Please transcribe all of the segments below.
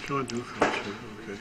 John do for the chair, okay.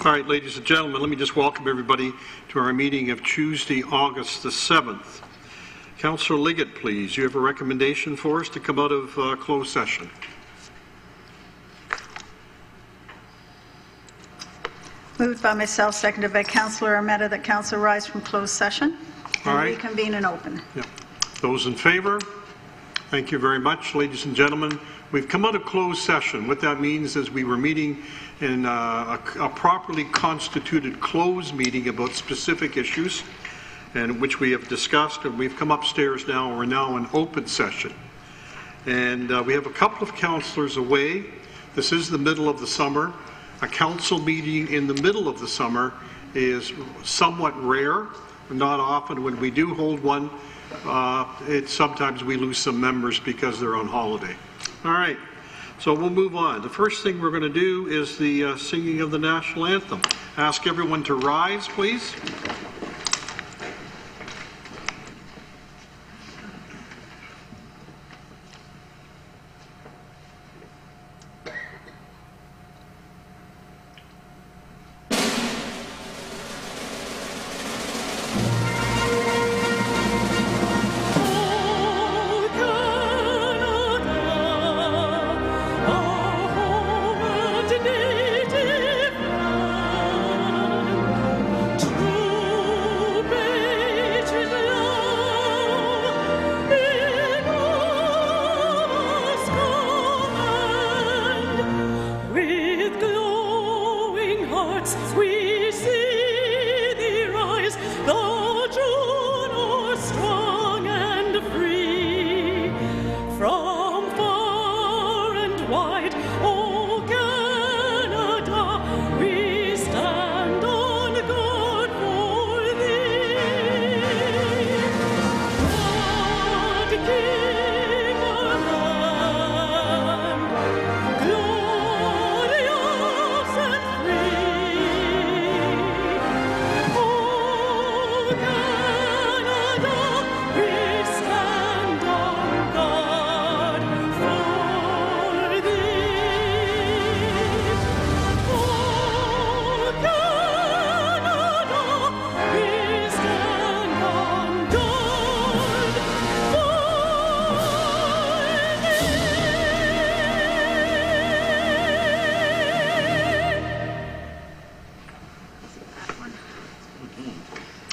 All right, ladies and gentlemen, let me just welcome everybody to our meeting of Tuesday, August the 7th. Councillor Liggett, please. You have a recommendation for us to come out of closed session. Moved by myself, seconded by Councillor Armetta, that Council rise from closed session and reconvene in open. Yeah. Those in favour? Thank you very much, ladies and gentlemen. We've come out of closed session. What that means is we were meeting in a properly constituted closed meeting about specific issues, and which we have discussed, and we've come upstairs now. We're now in open session. And we have a couple of councillors away. This is the middle of the summer. A council meeting in the middle of the summer is somewhat rare. Not often. When we do hold one, sometimes we lose some members because they're on holiday. All right, so we'll move on. The first thing we're going to do is the singing of the national anthem. Ask everyone to rise, please.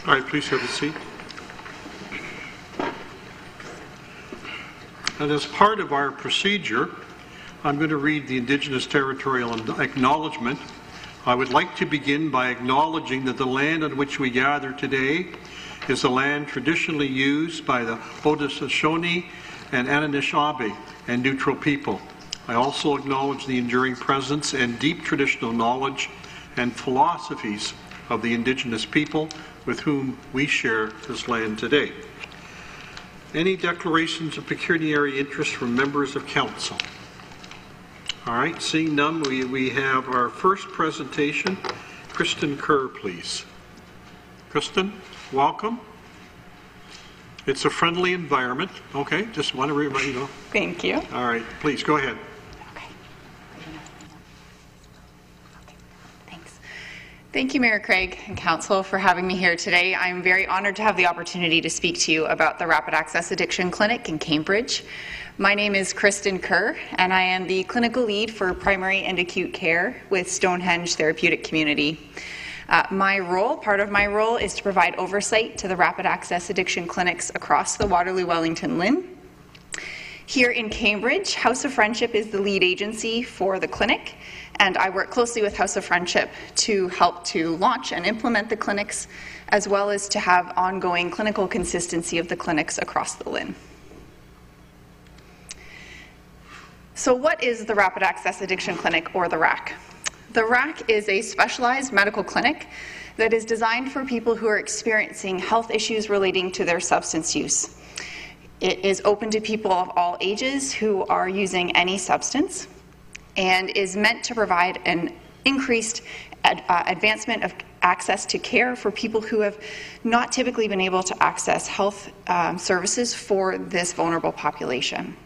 All right, please have a seat. And as part of our procedure, I'm going to read the Indigenous Territorial Acknowledgement. I would like to begin by acknowledging that the land on which we gather today is the land traditionally used by the Haudenosaunee and Anishinaabe and neutral people. I also acknowledge the enduring presence and deep traditional knowledge and philosophies of the Indigenous people with whom we share this land today. Any declarations of pecuniary interest from members of council? All right, seeing none, we have our first presentation. Kristen Kerr, please. Kristen, welcome. It's a friendly environment. Okay, just want to remind you. Thank you. All right, please go ahead. Okay. Thanks. Thank you, Mayor Craig and Council, for having me here today. I'm very honored to have the opportunity to speak to you about the Rapid Access Addiction Clinic in Cambridge. My name is Kristen Kerr, and I am the clinical lead for primary and acute care with Stonehenge Therapeutic Community. Part of my role is to provide oversight to the rapid access addiction clinics across the Waterloo-Wellington-Lynn. Here in Cambridge, House of Friendship is the lead agency for the clinic, and I work closely with House of Friendship to help to launch and implement the clinics, as well as to have ongoing clinical consistency of the clinics across the Lynn. So what is the Rapid Access Addiction Clinic, or the RAC? The RAC is a specialized medical clinic that is designed for people who are experiencing health issues relating to their substance use. It is open to people of all ages who are using any substance, and is meant to provide an increased advancement of access to care for people who have not typically been able to access health services for this vulnerable population.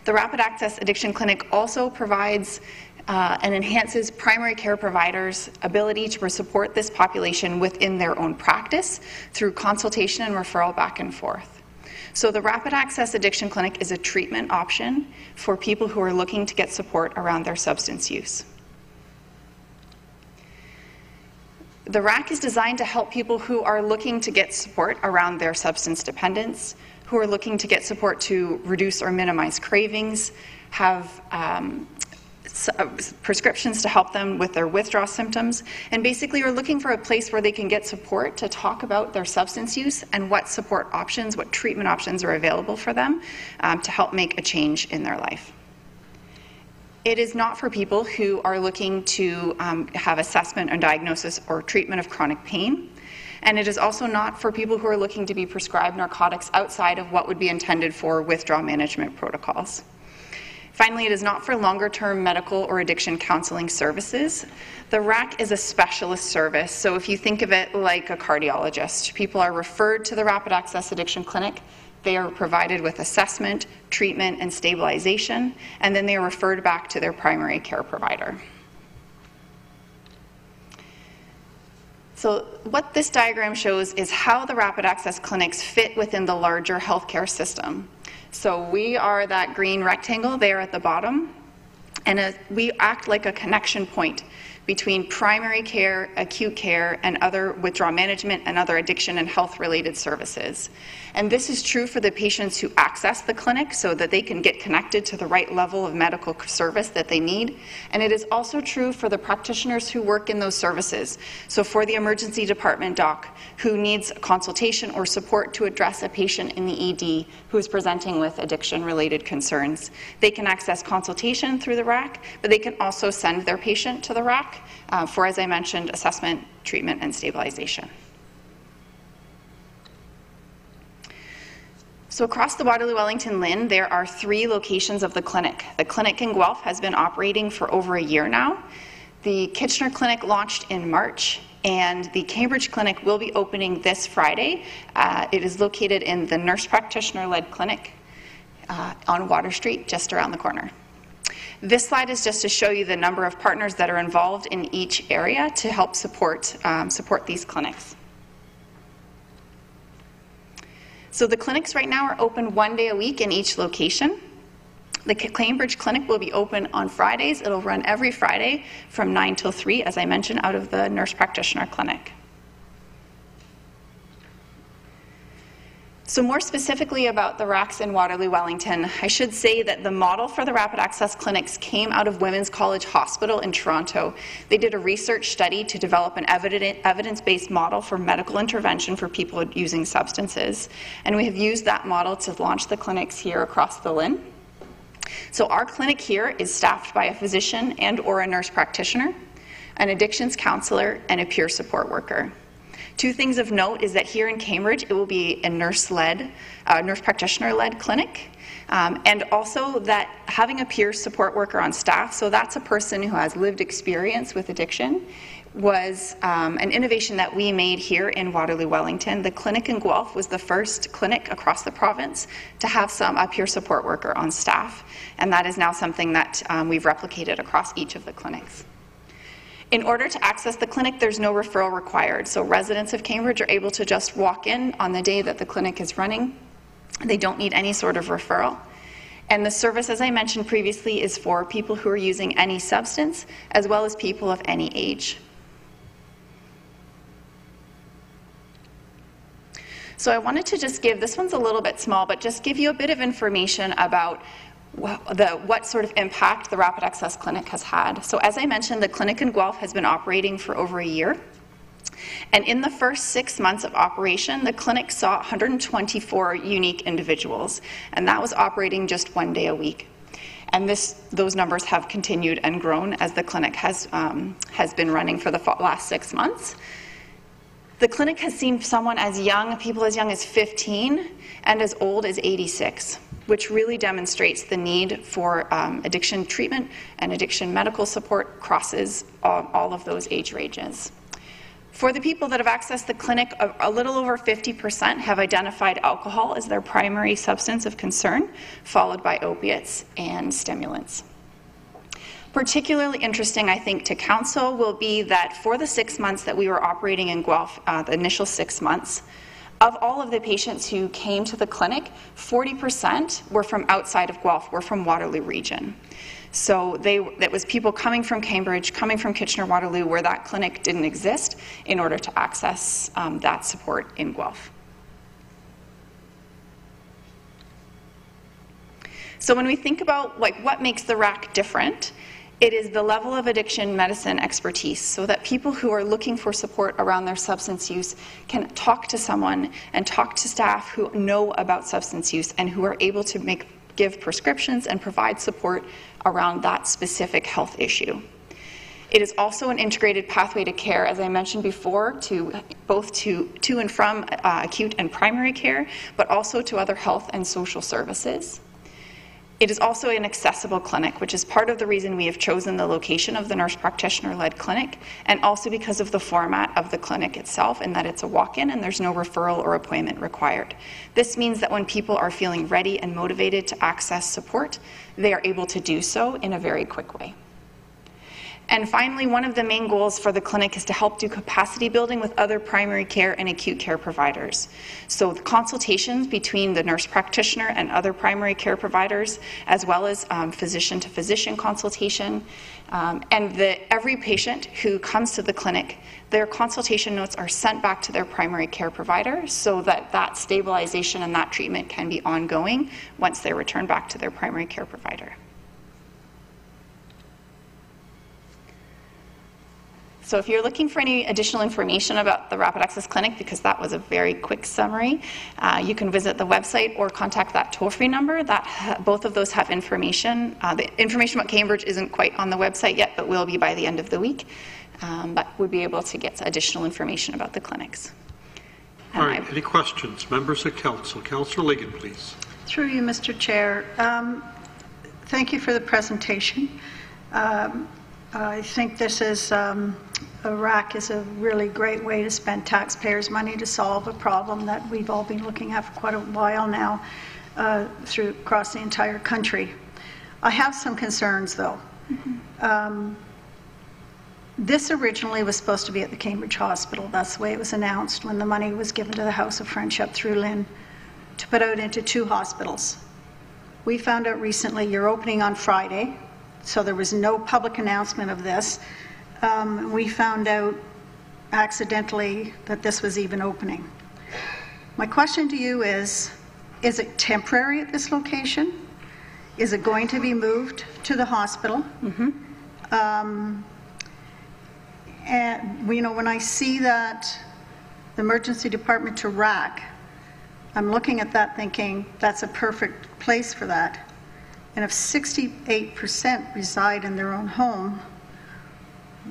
The Rapid Access Addiction Clinic also provides and enhances primary care providers' ability to support this population within their own practice through consultation and referral back and forth. So the Rapid Access Addiction Clinic is a treatment option for people who are looking to get support around their substance use. The RAC is designed to help people who are looking to get support around their substance dependence, who are looking to get support to reduce or minimize cravings, have prescriptions to help them with their withdrawal symptoms, and basically are looking for a place where they can get support to talk about their substance use and what support options, what treatment options are available for them to help make a change in their life. It is not for people who are looking to have assessment and diagnosis or treatment of chronic pain. And it is also not for people who are looking to be prescribed narcotics outside of what would be intended for withdrawal management protocols. Finally, it is not for longer-term medical or addiction counseling services. The RAC is a specialist service, so if you think of it like a cardiologist, people are referred to the Rapid Access Addiction Clinic, they are provided with assessment, treatment, and stabilization, and then they are referred back to their primary care provider. So what this diagram shows is how the rapid access clinics fit within the larger healthcare system. So we are that green rectangle there at the bottom, and we act like a connection point between primary care, acute care, and other withdrawal management and other addiction and health-related services. And this is true for the patients who access the clinic so that they can get connected to the right level of medical service that they need. And it is also true for the practitioners who work in those services. So for the emergency department doc who needs consultation or support to address a patient in the ED who is presenting with addiction-related concerns, they can access consultation through the RAC, but they can also send their patient to the RAC for, as I mentioned, assessment, treatment, and stabilization. So across the Waterloo-Wellington-Lynn, there are 3 locations of the clinic. The clinic in Guelph has been operating for over a year now. The Kitchener Clinic launched in March, and the Cambridge Clinic will be opening this Friday. It is located in the nurse practitioner-led clinic on Water Street, just around the corner. This slide is just to show you the number of partners that are involved in each area to help support these clinics. So the clinics right now are open 1 day a week in each location. The Cambridge Clinic will be open on Fridays. It'll run every Friday from 9 till 3, as I mentioned, out of the nurse practitioner clinic. So more specifically about the RACs in Waterloo Wellington, I should say that the model for the rapid access clinics came out of Women's College Hospital in Toronto. They did a research study to develop an evidence-based model for medical intervention for people using substances. And we have used that model to launch the clinics here across the LHIN. So our clinic here is staffed by a physician and/or a nurse practitioner, an addictions counselor, and a peer support worker. Two things of note is that here in Cambridge, it will be a nurse practitioner-led clinic, and also that having a peer support worker on staff, so that's a person who has lived experience with addiction, was an innovation that we made here in Waterloo Wellington. The clinic in Guelph was the first clinic across the province to have a peer support worker on staff, and that is now something that we've replicated across each of the clinics. In order to access the clinic, there's no referral required. So residents of Cambridge are able to just walk in on the day that the clinic is running. They don't need any sort of referral. And the service, as I mentioned previously, is for people who are using any substance, as well as people of any age. So I wanted to just give, this one's a little bit small, but just give you a bit of information about what sort of impact the Rapid Access Clinic has had. So as I mentioned, the clinic in Guelph has been operating for over a year. And in the first 6 months of operation, the clinic saw 124 unique individuals, and that was operating just 1 day a week. And those numbers have continued and grown as the clinic has been running for the last 6 months. The clinic has seen people as young as 15 and as old as 86, which really demonstrates the need for addiction treatment and addiction medical support crosses all of those age ranges. For the people that have accessed the clinic, a little over 50% have identified alcohol as their primary substance of concern, followed by opiates and stimulants. Particularly interesting, I think, to Council will be that for the 6 months that we were operating in Guelph, the initial 6 months, of all of the patients who came to the clinic, 40% were from outside of Guelph, were from Waterloo region. So that was people coming from Cambridge, coming from Kitchener-Waterloo, where that clinic didn't exist, in order to access that support in Guelph. So when we think about what makes the RAC different, it is the level of addiction medicine expertise, so that people who are looking for support around their substance use can talk to someone and talk to staff who know about substance use and who are able to give prescriptions and provide support around that specific health issue. It is also an integrated pathway to care, as I mentioned before, both to and from acute and primary care, but also to other health and social services. It is also an accessible clinic, which is part of the reason we have chosen the location of the nurse practitioner-led clinic, and also because of the format of the clinic itself, in that it's a walk-in and there's no referral or appointment required. This means that when people are feeling ready and motivated to access support, they are able to do so in a very quick way. And finally, one of the main goals for the clinic is to help do capacity building with other primary care and acute care providers. So the consultations between the nurse practitioner and other primary care providers, as well as physician-to-physician consultation, and every patient who comes to the clinic, their consultation notes are sent back to their primary care provider, so that stabilization and that treatment can be ongoing once they return back to their primary care provider. So if you're looking for any additional information about the Rapid Access Clinic, because that was a very quick summary, you can visit the website or contact that toll-free number. Both of those have information. The information about Cambridge isn't quite on the website yet, but will be by the end of the week. But we'll be able to get additional information about the clinics. All right, any questions? Members of Council. Councillor Ligon, please. Through you, Mr. Chair. Thank you for the presentation. I think this is, a RAC is a really great way to spend taxpayers' money to solve a problem that we've all been looking at for quite a while now across the entire country. I have some concerns, though. Mm-hmm. This originally was supposed to be at the Cambridge Hospital. That's the way it was announced when the money was given to the House of Friendship through LHIN to put out into 2 hospitals. We found out recently you're opening on Friday, so there was no public announcement of this. We found out accidentally that this was even opening. My question to you is it temporary at this location? Is it going to be moved to the hospital? And, you know, when I see that the emergency department to RAC, I'm looking at that thinking that's a perfect place for that. And if 68% reside in their own home,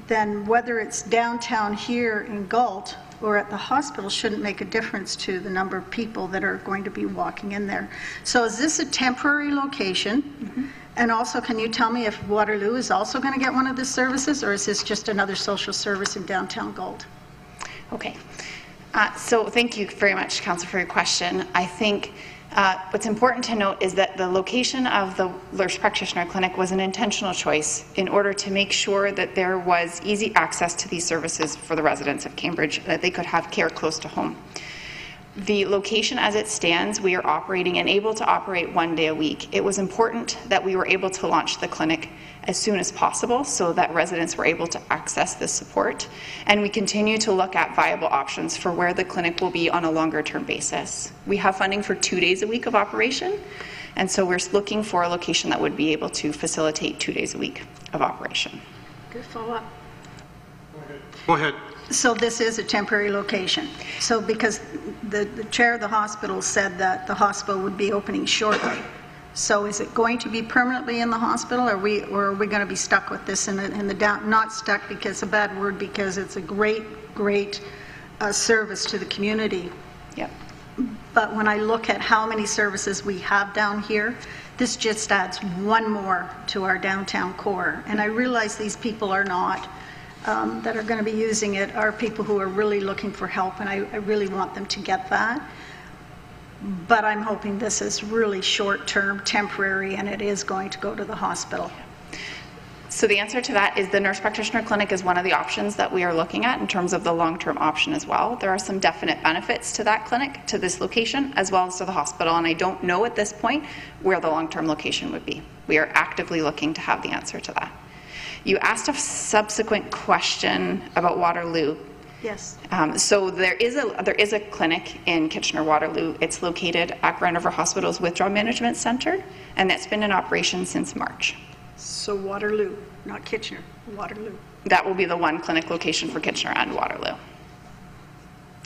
then whether it's downtown here in Galt or at the hospital shouldn't make a difference to the number of people that are going to be walking in there. So is this a temporary location? And also, can you tell me if Waterloo is also going to get one of the services, or is this just another social service in downtown Galt? Okay. So thank you very much, Councillor, for your question. I think what's important to note is that the location of the nurse practitioner clinic was an intentional choice in order to make sure that there was easy access to these services for the residents of Cambridge, that they could have care close to home. The location as it stands, we are operating and able to operate 1 day a week. It was important that we were able to launch the clinic as soon as possible so that residents were able to access this support. And we continue to look at viable options for where the clinic will be on a longer term basis. We have funding for 2 days a week of operation, and so we're looking for a location that would be able to facilitate 2 days a week of operation. Good follow-up. Go ahead. So this is a temporary location. So because the chair of the hospital said that the hospital would be opening shortly. So is it going to be permanently in the hospital, or are we going to be stuck with this in the down? Not stuck because it's a bad word, because it's a great service to the community. Yep. But when I look at how many services we have down here, this just adds one more to our downtown core. And I realize these people are not. That are going to be using it are people who are really looking for help, and I really want them to get that. But I'm hoping this is really short-term, temporary, and it is going to go to the hospital. So the answer to that is the nurse practitioner clinic is one of the options that we are looking at in terms of the long-term option as well. There are some definite benefits to that clinic, to this location, as well as to the hospital, and I don't know at this point where the long-term location would be. We are actively looking to have the answer to that. You asked a subsequent question about Waterloo. Yes. So there is a clinic in Kitchener-Waterloo. It's located at Grand River Hospital's Withdrawal Management Centre, and that's been in operation since March. So Waterloo, not Kitchener, Waterloo. That will be the one clinic location for Kitchener and Waterloo.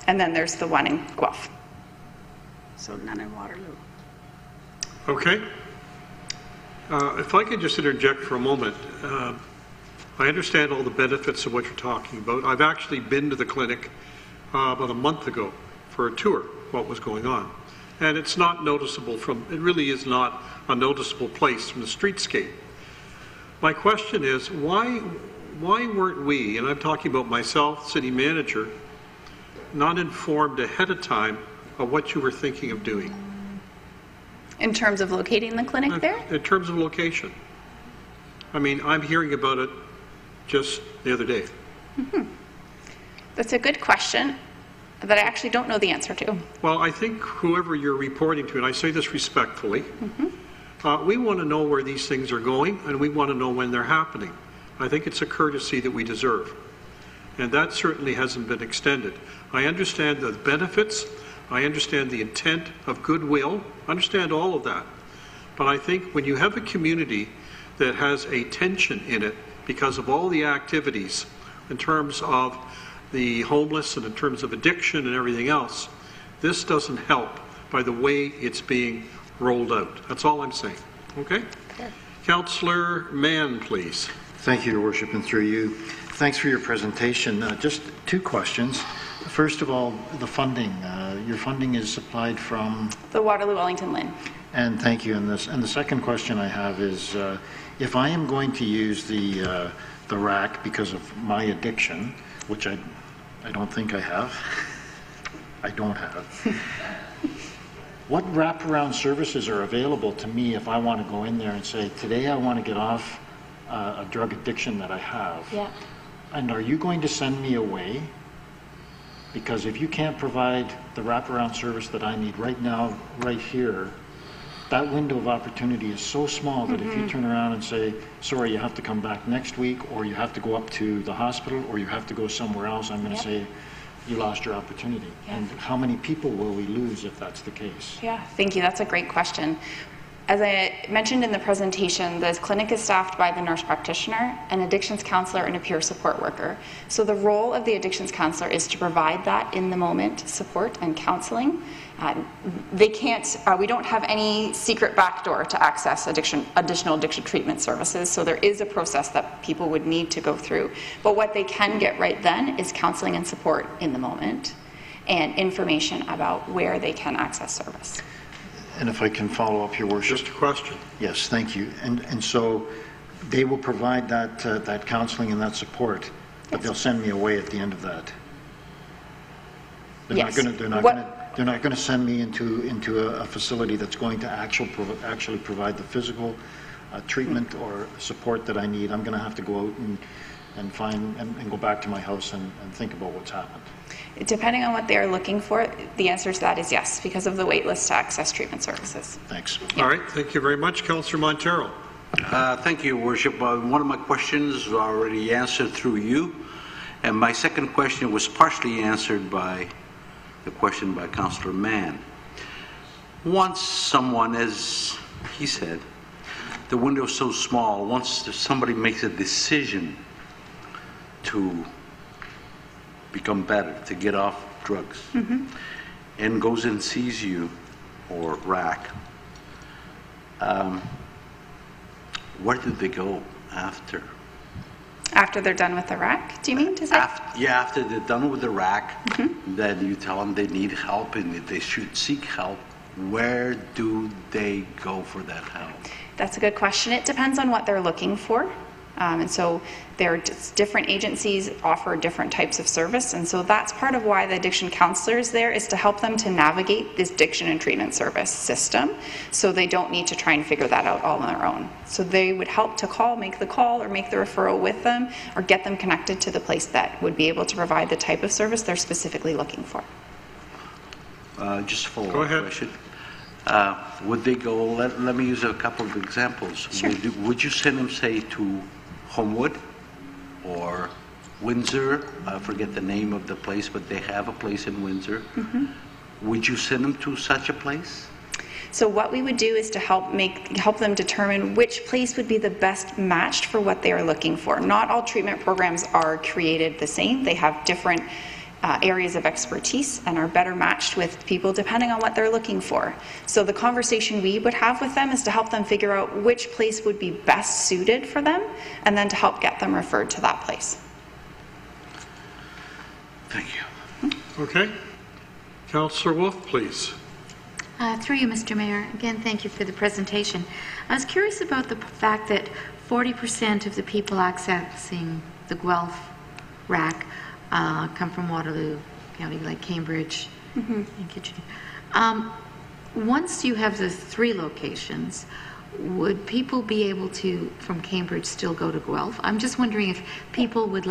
And then there's the one in Guelph. So none in Waterloo. Okay. If I could just interject for a moment. I understand all the benefits of what you're talking about. I've actually been to the clinic about a month ago for a tour of what was going on. And it's not noticeable it really is not a noticeable place from the streetscape. My question is, why weren't we, and I'm talking about myself, city manager, not informed ahead of time of what you were thinking of doing? In terms of locating the clinic there? In terms of location. I mean, I'm hearing about it just the other day. That's a good question that I actually don't know the answer to. Well, I think whoever you're reporting to, and I say this respectfully, we want to know where these things are going, and we want to know when they're happening. I think it's a courtesy that we deserve. And that certainly hasn't been extended. I understand the benefits. I understand the intent of goodwill. I understand all of that. But I think when you have a community that has a tension in it because of all the activities in terms of the homeless and in terms of addiction and everything else, this doesn't help by the way it's being rolled out. That's all I'm saying. Okay? Councillor Mann, please. Thank you, Your Worship, and through you. Thanks for your presentation. Just two questions. First of all, the funding. Your funding is supplied from? The Waterloo Wellington Lynn. And thank you. And the second question I have is, if I am going to use the RAC because of my addiction, which I don't think I have, I don't have, what wraparound services are available to me if I want to go in there and say, today I want to get off a drug addiction that I have? Yeah. And are you going to send me away? Because if you can't provide the wraparound service that I need right now, right here, that window of opportunity is so small that if you turn around and say, sorry, you have to come back next week, or you have to go up to the hospital, or you have to go somewhere else, I'm going to say, you lost your opportunity. Yeah. And how many people will we lose if that's the case? Yeah, thank you. That's a great question. As I mentioned in the presentation, this clinic is staffed by the nurse practitioner, an addictions counselor, and a peer support worker. So the role of the addictions counselor is to provide that in-the-moment support and counseling. They can't, we don't have any secret backdoor to access additional addiction treatment services, so there is a process that people would need to go through. But what they can get right then is counseling and support in the moment and information about where they can access service. And if I can follow up, Your Worship. Just a question. Yes, thank you. And so they will provide that that counseling and that support, but they'll send me away at the end of that. They're Yes. They're not going to send me into a facility that's going to actually provide the physical treatment or support that I need. I'm going to have to go out and find and go back to my house and think about what's happened. Depending on what they are looking for, the answer to that is yes, because of the wait list to access treatment services. Thanks. All right, thank you very much. Councillor Montero. Thank you, Worship. One of my questions was already answered through you, and my second question was partially answered by the question by Councillor Mann. Once someone, as he said, the window is so small, once somebody makes a decision to become better, to get off drugs, and goes and sees you or RAC, where do they go after? After they're done with the RAC, do you mean to say? After they're done with the RAC, then you tell them they need help and that they should seek help. Where do they go for that help? That's a good question. It depends on what they're looking for. And so there are just different agencies offer different types of service, and so that's part of why the addiction counselor is there, is to help them to navigate this addiction and treatment service system, so they don't need to try and figure that out all on their own. So they would help to make the call or make the referral with them, or get them connected to the place that would be able to provide the type of service they're specifically looking for. Just a follow-up question. Would they go, let me use a couple of examples. Sure. Would you send them, say, to Homewood or Windsor? I forget the name of the place, but they have a place in Windsor. Would you send them to such a place? So what we would do is to help them determine which place would be the best matched for what they are looking for. Not all treatment programs are created the same. They have different areas of expertise and are better matched with people depending on what they're looking for. So the conversation we would have with them is to help them figure out which place would be best suited for them, and then to help get them referred to that place. Thank you. Okay. Councillor Wolf, please. Through you, Mr. Mayor. Again, thank you for the presentation. I was curious about the fact that 40% of the people accessing the Guelph RAC come from Waterloo County, like Cambridge and Kitchener. Once you have the 3 locations, would people be able to, from Cambridge, still go to Guelph? I'm just wondering if people would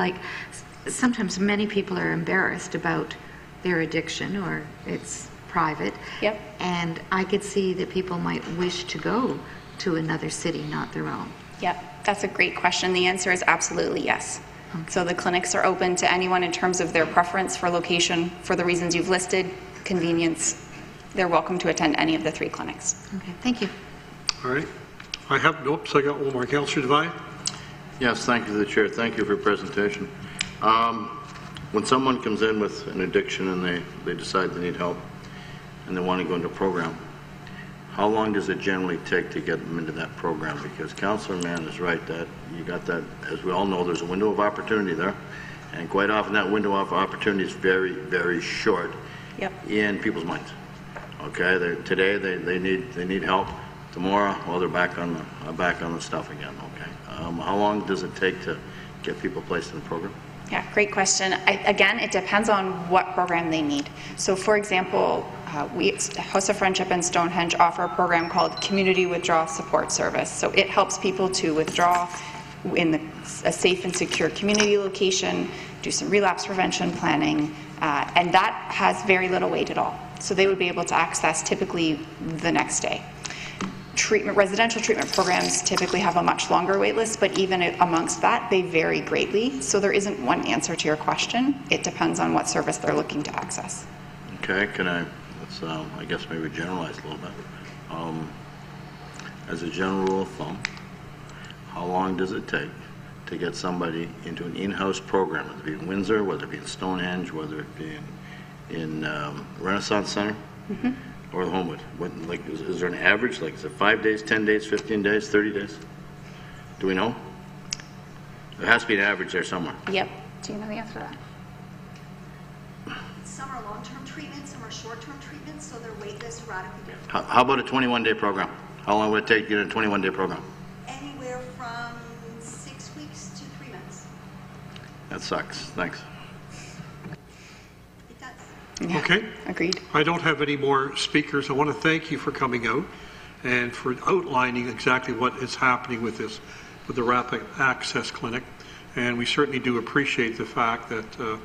sometimes many people are embarrassed about their addiction, or it's private. Yep. And I could see that people might wish to go to another city, not their own. Yep, that's a great question. The answer is absolutely yes. So the clinics are open to anyone in terms of their preference for location, for the reasons you've listed, convenience. They're welcome to attend any of the 3 clinics. Okay, thank you. All right. I got one more. Councillor Devine. Yes, thank you to the Chair. Thank you for your presentation. When someone comes in with an addiction and they decide they need help and they want to go into a program, how long does it generally take to get them into that program? Because Councillor Mann is right that you got that, as we all know, there's a window of opportunity there, and quite often that window of opportunity is very, very short in people's minds. Okay, today they need help. Tomorrow, well, they're back on the stuff again. Okay, how long does it take to get people placed in the program? Yeah, great question. Again, it depends on what program they need. So for example, House of Friendship and Stonehenge offer a program called Community Withdrawal Support Service. So it helps people to withdraw in a safe and secure community location, do some relapse prevention planning, and that has very little wait at all. So they would be able to access typically the next day. residential treatment programs typically have a much longer wait list, but even amongst that, they vary greatly. So there isn't one answer to your question. It depends on what service they're looking to access. Okay, let's, I guess maybe generalize a little bit. As a general rule of thumb, how long does it take to get somebody into an in-house program, whether it be in Windsor, whether it be in Stonehenge, whether it be in Renaissance Center, or the Homewood? Is there an average? Like, is it 5 days, 10 days, 15 days, 30 days? Do we know? There has to be an average there somewhere. Yep. Do you know the answer to that? Some are long-term treatments, some are short-term treatments, so their wait lists are radically different. How about a 21-day program? How long would it take to get a 21-day program? Anywhere from 6 weeks to 3 months. That sucks. Thanks. It does. Yeah. Okay. Agreed. I don't have any more speakers. I want to thank you for coming out and for outlining exactly what is happening with this, with the Rapid Access Clinic. And we certainly do appreciate the fact that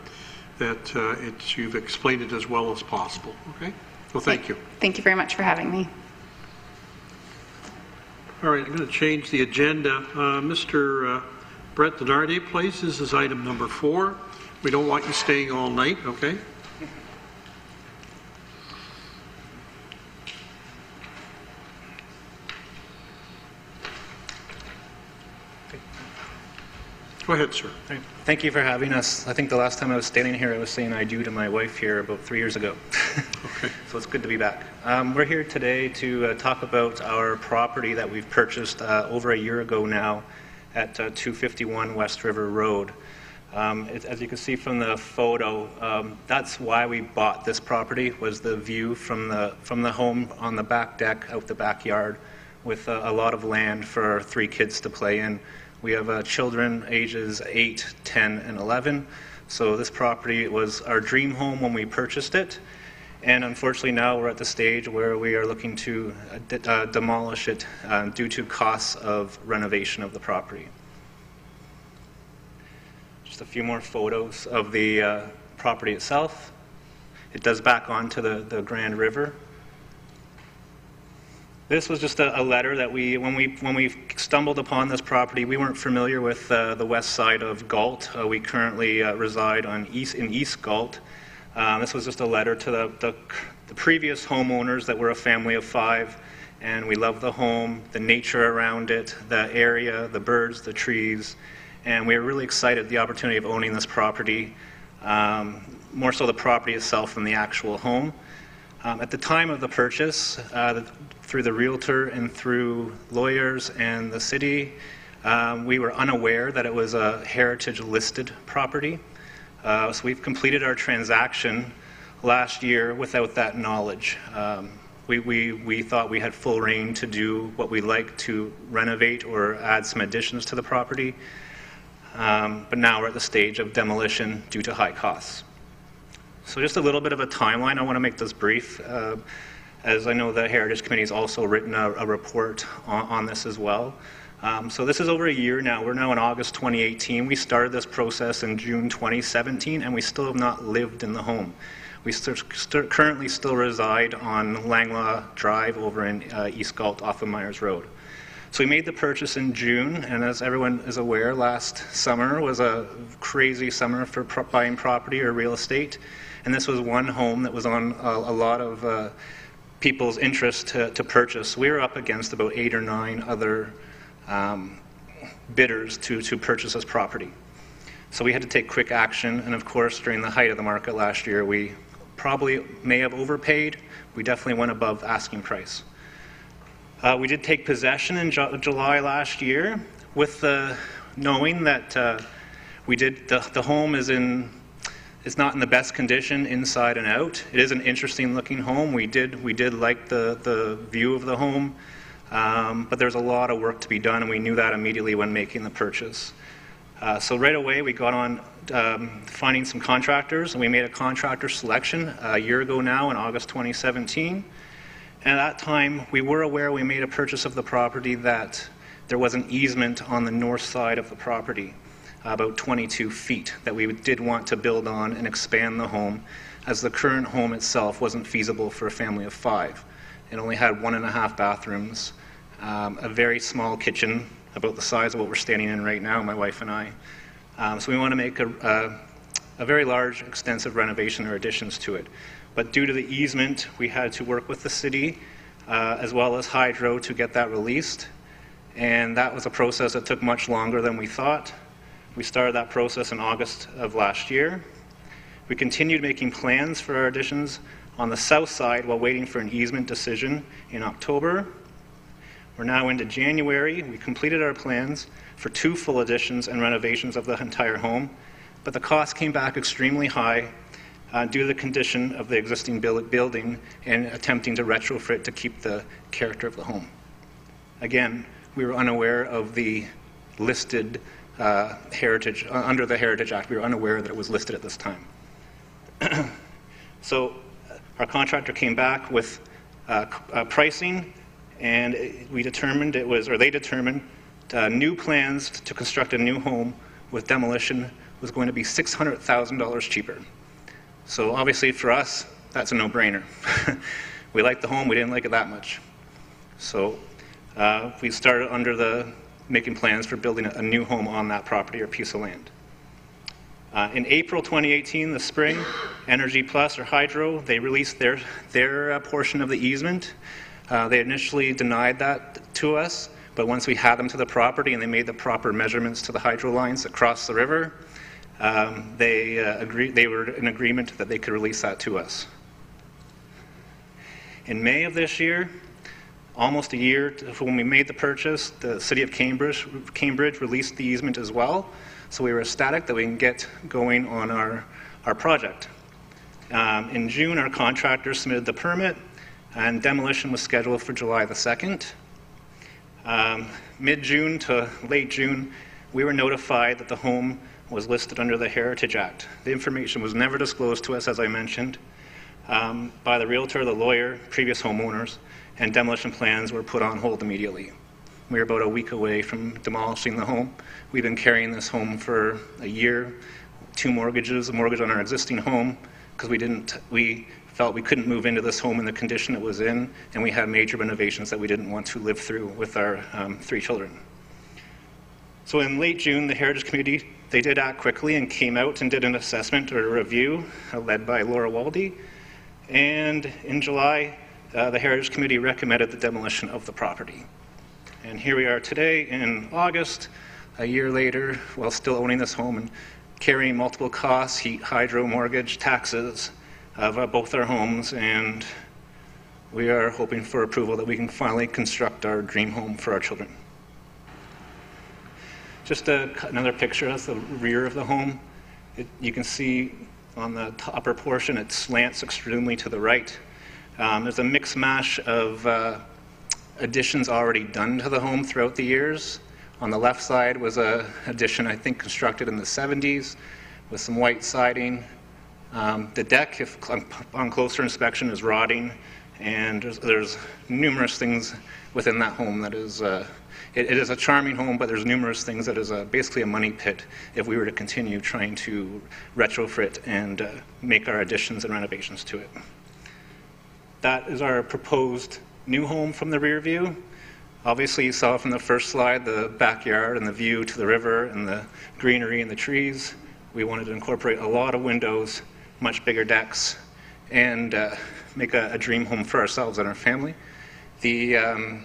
you've explained it as well as possible. Okay? Well, thank you. Thank you very much for having me. All right, I'm going to change the agenda. Mr. Brett Denardi, please. This is item number 4. We don't want you staying all night, okay? Go ahead, sir. Thank you for having us. I think the last time I was standing here, I was saying I do to my wife here about 3 years ago. Okay. So it's good to be back. We're here today to talk about our property that we've purchased over a year ago now at 251 West River Road. As you can see from the photo, that's why we bought this property, was the view from the home on the back deck out the backyard with a lot of land for 3 kids to play in. We have children ages 8, 10, and 11. So this property was our dream home when we purchased it. And unfortunately now we're at the stage where we are looking to demolish it due to costs of renovation of the property. Just a few more photos of the property itself. It does back onto the Grand River. This was just a letter that when we stumbled upon this property, we weren't familiar with the west side of Galt. We currently reside in East Galt. This was just a letter to the previous homeowners that were a family of 5, and we love the home, the nature around it, the area, the birds, the trees, and we are really excited the opportunity of owning this property, more so the property itself than the actual home. At the time of the purchase, through the realtor and through lawyers and the city, we were unaware that it was a heritage listed property. So we've completed our transaction last year without that knowledge. We thought we had full reign to do what we like to renovate or add some additions to the property, but now we're at the stage of demolition due to high costs. So just a little bit of a timeline. I want to make this brief, as I know the Heritage Committee has also written a report on this as well. So this is over a year now. We're now in August 2018. We started this process in June 2017, and we still have not lived in the home. We currently still reside on Langlaw Drive over in East Galt off of Myers Road. So we made the purchase in June, and as everyone is aware, last summer was a crazy summer for buying property or real estate. And this was one home that was on a lot of people's interest to purchase. We were up against about 8 or 9 other bidders to purchase this property. So we had to take quick action, and of course during the height of the market last year we probably may have overpaid. We definitely went above asking price. We did take possession in July last year with knowing that the home is not in the best condition inside and out. It is an interesting looking home. We did like the view of the home, but there's a lot of work to be done, and we knew that immediately when making the purchase. So right away we got on finding some contractors, and we made a contractor selection a year ago now in August 2017. And at that time we were aware we made a purchase of the property that there was an easement on the north side of the property, about 22 feet, that we did want to build on and expand the home, as the current home itself wasn't feasible for a family of 5. It only had 1.5 bathrooms a very small kitchen, about the size of what we're standing in right now, my wife and I. So we want to make a very large, extensive renovation or additions to it. But due to the easement, we had to work with the city as well as Hydro to get that released. And that was a process that took much longer than we thought. We started that process in August of last year. We continued making plans for our additions on the south side while waiting for an easement decision in October. We're now into January. We completed our plans for 2 full additions and renovations of the entire home, but the cost came back extremely high due to the condition of the existing building and attempting to retrofit to keep the character of the home. Again, we were unaware of the listed heritage, under the Heritage Act, we were unaware that it was listed at this time. So our contractor came back with pricing, and we determined it was, or they determined, new plans to construct a new home with demolition was going to be $600,000 cheaper. So obviously for us, that's a no-brainer. We liked the home, we didn't like it that much. So we started making plans for building a new home on that property or piece of land. In April 2018, the spring, Energy Plus or Hydro, they released their portion of the easement. They initially denied that to us, but once we had them to the property and they made the proper measurements to the hydro lines across the river, they were in agreement that they could release that to us. In May of this year, almost a year when we made the purchase, the City of Cambridge released the easement as well, so we were ecstatic that we can get going on our project. In June, our contractor submitted the permit, and demolition was scheduled for July the 2nd. Mid-June to late June, we were notified that the home was listed under the Heritage Act. The information was never disclosed to us, as I mentioned, by the realtor, the lawyer, previous homeowners, and demolition plans were put on hold immediately. We were about a week away from demolishing the home. We've been carrying this home for a year, 2 mortgages, a mortgage on our existing home, because we felt we couldn't move into this home in the condition it was in, and we had major renovations that we didn't want to live through with our 3 children. So in late June, the Heritage Committee, they did act quickly and came out and did an assessment or a review led by Laura Waldy. And in July, the Heritage Committee recommended the demolition of the property. And here we are today in August, a year later, while still owning this home and carrying multiple costs, heat, hydro, mortgage, taxes of both our homes, and we are hoping for approval that we can finally construct our dream home for our children. Just another picture, that's the rear of the home. You can see on the upper portion, it slants extremely to the right. There's a mix mash of additions already done to the home throughout the years. On the left side was an addition, I think, constructed in the 70s with some white siding. The deck, if on closer inspection, is rotting, and there's numerous things within that home that is, it is a charming home, but there's numerous things that is basically a money pit if we were to continue trying to retrofit and make our additions and renovations to it. That is our proposed new home from the rear view. Obviously, you saw from the first slide the backyard and the view to the river and the greenery and the trees. We wanted to incorporate a lot of windows, much bigger decks, and make a dream home for ourselves and our family. The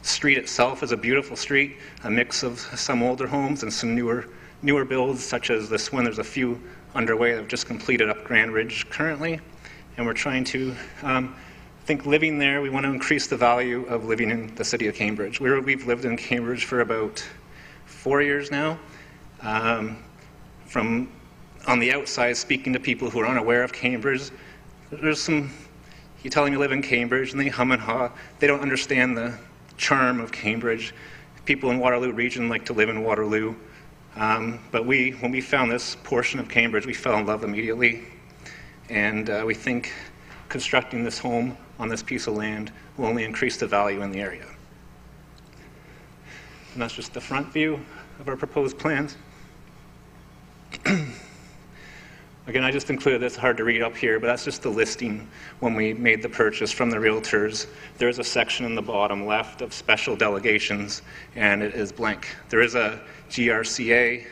street itself is a beautiful street, a mix of some older homes and some newer builds, such as this one. There's a few underway that have just completed up Grand Ridge currently, and we're trying to think living there, we want to increase the value of living in the city of Cambridge. We've lived in Cambridge for about 4 years now. From on the outside, speaking to people who are unaware of Cambridge, there's some, you tell them you live in Cambridge and they hum and haw. They don't understand the charm of Cambridge. People in Waterloo region like to live in Waterloo. But when we found this portion of Cambridge, we fell in love immediately. And we think constructing this home on this piece of land will only increase the value in the area. And that's just the front view of our proposed plans. Again, I just included this, hard to read up here, but that's just the listing when we made the purchase from the realtors. There's a section in the bottom left of special delegations, and it is blank. There is a GRCA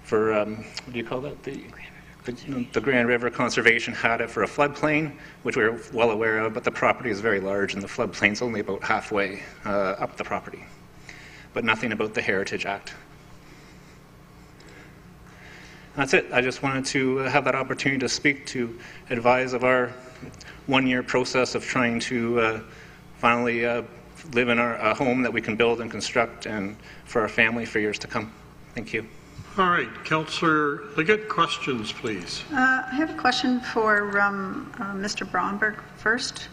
for, what do you call that? The Grand River Conservation had it for a floodplain, which we're well aware of, but the property is very large, and the floodplain's only about halfway up the property. But nothing about the Heritage Act. That's it. I just wanted to have that opportunity to speak, to advise of our one-year process of trying to finally live in our home that we can build and construct and for our family for years to come. Thank you. All right, Councillor Liggett, questions, please. I have a question for Mr. Bromberg first.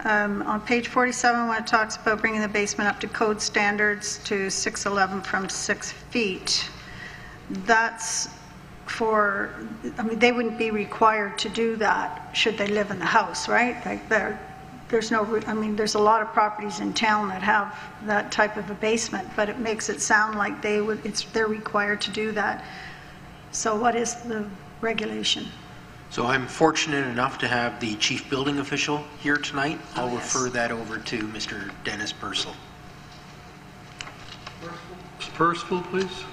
On page 47, when it talks about bringing the basement up to code standards to 611 from 6 feet, that's for, I mean, they wouldn't be required to do that should they live in the house, right? Like there's no, I mean, there's a lot of properties in town that have that type of a basement, but it makes it sound like they're required to do that. So what is the regulation? So I'm fortunate enough to have the chief building official here tonight. I'll refer that over to Mr. Dennis Purcell. Mr. Percival, please.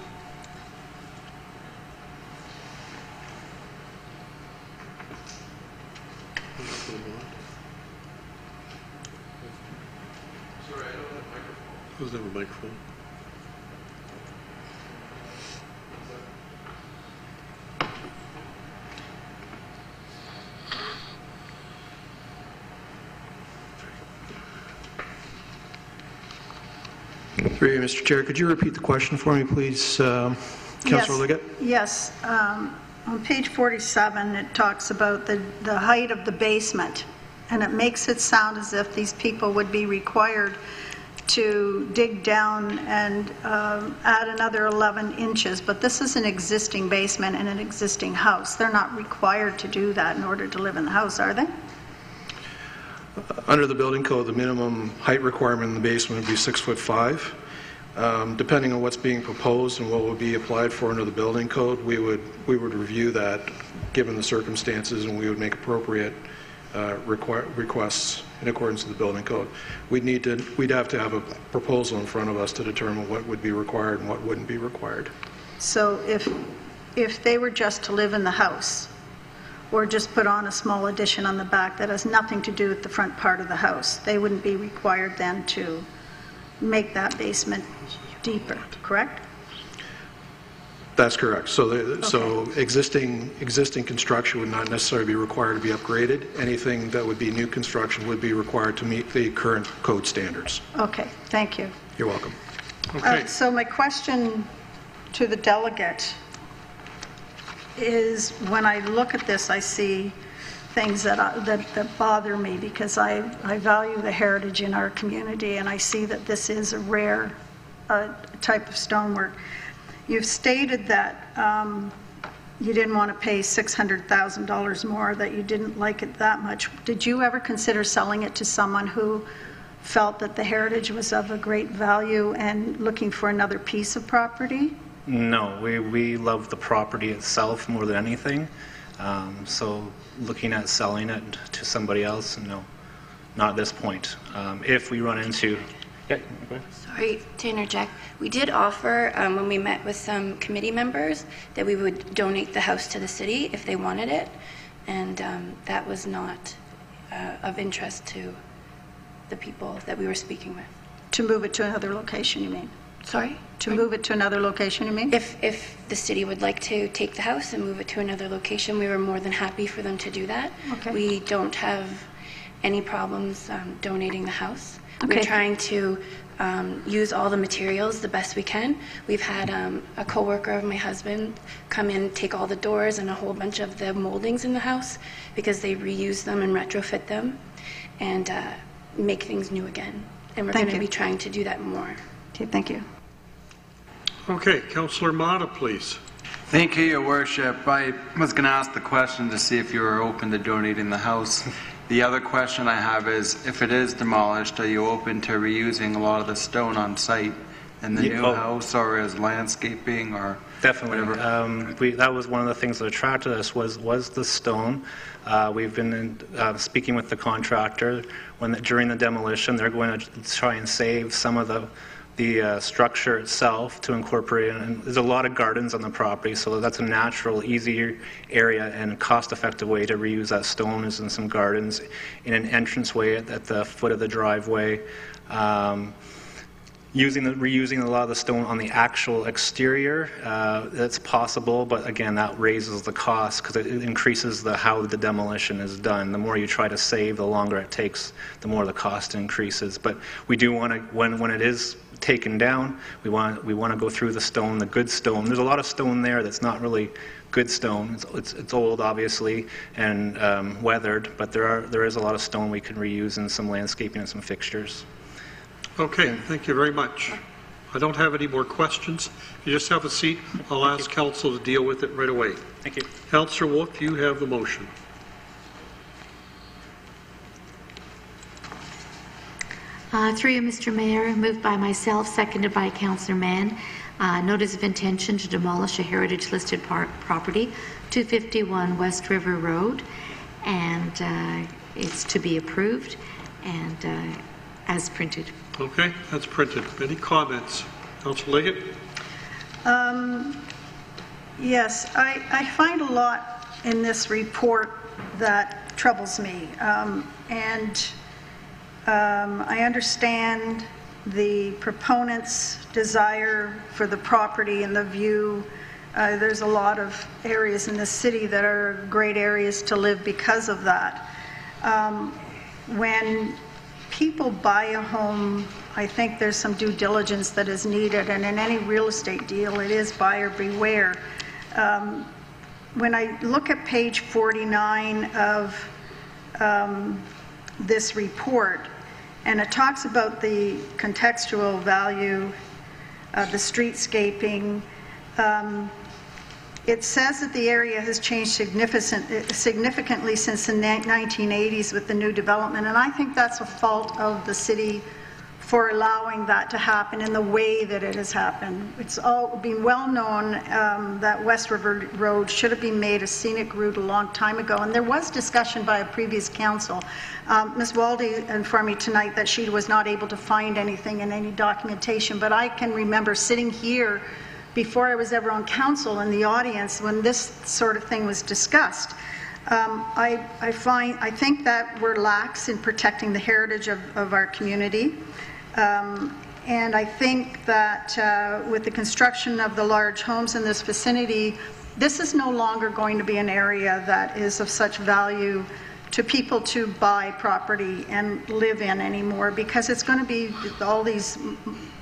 Doesn't have a microphone. Through you, Mr. Chair, could you repeat the question for me, please, Councillor Liggett? Yes. On page 47, it talks about the height of the basement, and it makes it sound as if these people would be required to dig down and add another 11 inches, but this is an existing basement in an existing house. They're not required to do that in order to live in the house, are they? Under the building code, the minimum height requirement in the basement would be 6'5". Depending on what's being proposed and what would be applied for under the building code, we would review that given the circumstances, and we would make appropriate requests in accordance with the building code. We'd have to have a proposal in front of us to determine what would be required and what wouldn't be required. So if they were just to live in the house, or just put on a small addition on the back that has nothing to do with the front part of the house, they wouldn't be required then to make that basement deeper, correct? That's correct. So existing construction would not necessarily be required to be upgraded. Anything that would be new construction would be required to meet the current code standards. Okay, thank you. You're welcome. Okay. So my question to the delegate is, when I look at this, I see things that bother me, because I value the heritage in our community, and I see that this is a rare type of stonework. You've stated that you didn't want to pay $600,000 more, that you didn't like it that much. Did you ever consider selling it to someone who felt that the heritage was of a great value and looking for another piece of property? No, we love the property itself more than anything. So looking at selling it to somebody else, no, not at this point. If we run into... Yeah, go ahead. Sorry to interject. We did offer, when we met with some committee members, that we would donate the house to the city if they wanted it, and that was not of interest to the people that we were speaking with. To move it to another location, you mean? Sorry? To move it to another location, you mean? If the city would like to take the house and move it to another location, we were more than happy for them to do that. Okay. We don't have any problems donating the house. Okay. We're trying to use all the materials the best we can. We've had a coworker of my husband come in, take all the doors and a whole bunch of the moldings in the house, because they reuse them and retrofit them and make things new again. And we're going to be trying to do that more. Okay, thank you. Okay, Councillor Mata, please. Thank you, Your Worship. I was going to ask the question to see if you were open to donating the house. The other question I have is, if it is demolished, are you open to reusing a lot of the stone on site in the new house, or as landscaping, or Definitely. whatever? That was one of the things that attracted us was the stone. We've been speaking with the contractor during the demolition. They're going to try and save some of the structure itself to incorporate it. And there's a lot of gardens on the property, so that's a natural, easier area and cost-effective way to reuse that stone is in some gardens, in an entranceway at the foot of the driveway. Reusing a lot of the stone on the actual exterior, that's possible, but again, that raises the cost because it increases how the demolition is done. The more you try to save, the longer it takes, the more the cost increases. But we do want to, when it is taken down, we want to go through the stone, the good stone. There's a lot of stone there that's not really good stone. It's old, obviously, and weathered, but there is a lot of stone we can reuse in some landscaping and some fixtures. Okay, thank you very much. I don't have any more questions. You just have a seat. I'll ask council to deal with it right away. Thank you. Councillor Wolf, you have the motion. Through you, Mr. Mayor, moved by myself, seconded by Councillor Mann. Notice of intention to demolish a heritage-listed property, 251 West River Road, and it's to be approved and as printed. Okay, that's printed. Any comments? Councillor Liggett? Yes, I find a lot in this report that troubles me. I understand the proponents' desire for the property and the view. There's a lot of areas in the city that are great areas to live because of that. When people buy a home, I think there's some due diligence that is needed, and in any real estate deal, it is buyer beware. When I look at page 49 of this report, and it talks about the contextual value of the streetscaping, it says that the area has changed significantly since the 1980s with the new development, and I think that's a fault of the city for allowing that to happen in the way that it has happened. It's all been well known that West River Road should have been made a scenic route a long time ago, and there was discussion by a previous council. Ms. Waldy informed me tonight that she was not able to find anything in any documentation, but I can remember sitting here before I was ever on council in the audience when this sort of thing was discussed. I think that we're lax in protecting the heritage of our community. And I think that with the construction of the large homes in this vicinity, this is no longer going to be an area that is of such value to people to buy property and live in anymore, because it's going to be all these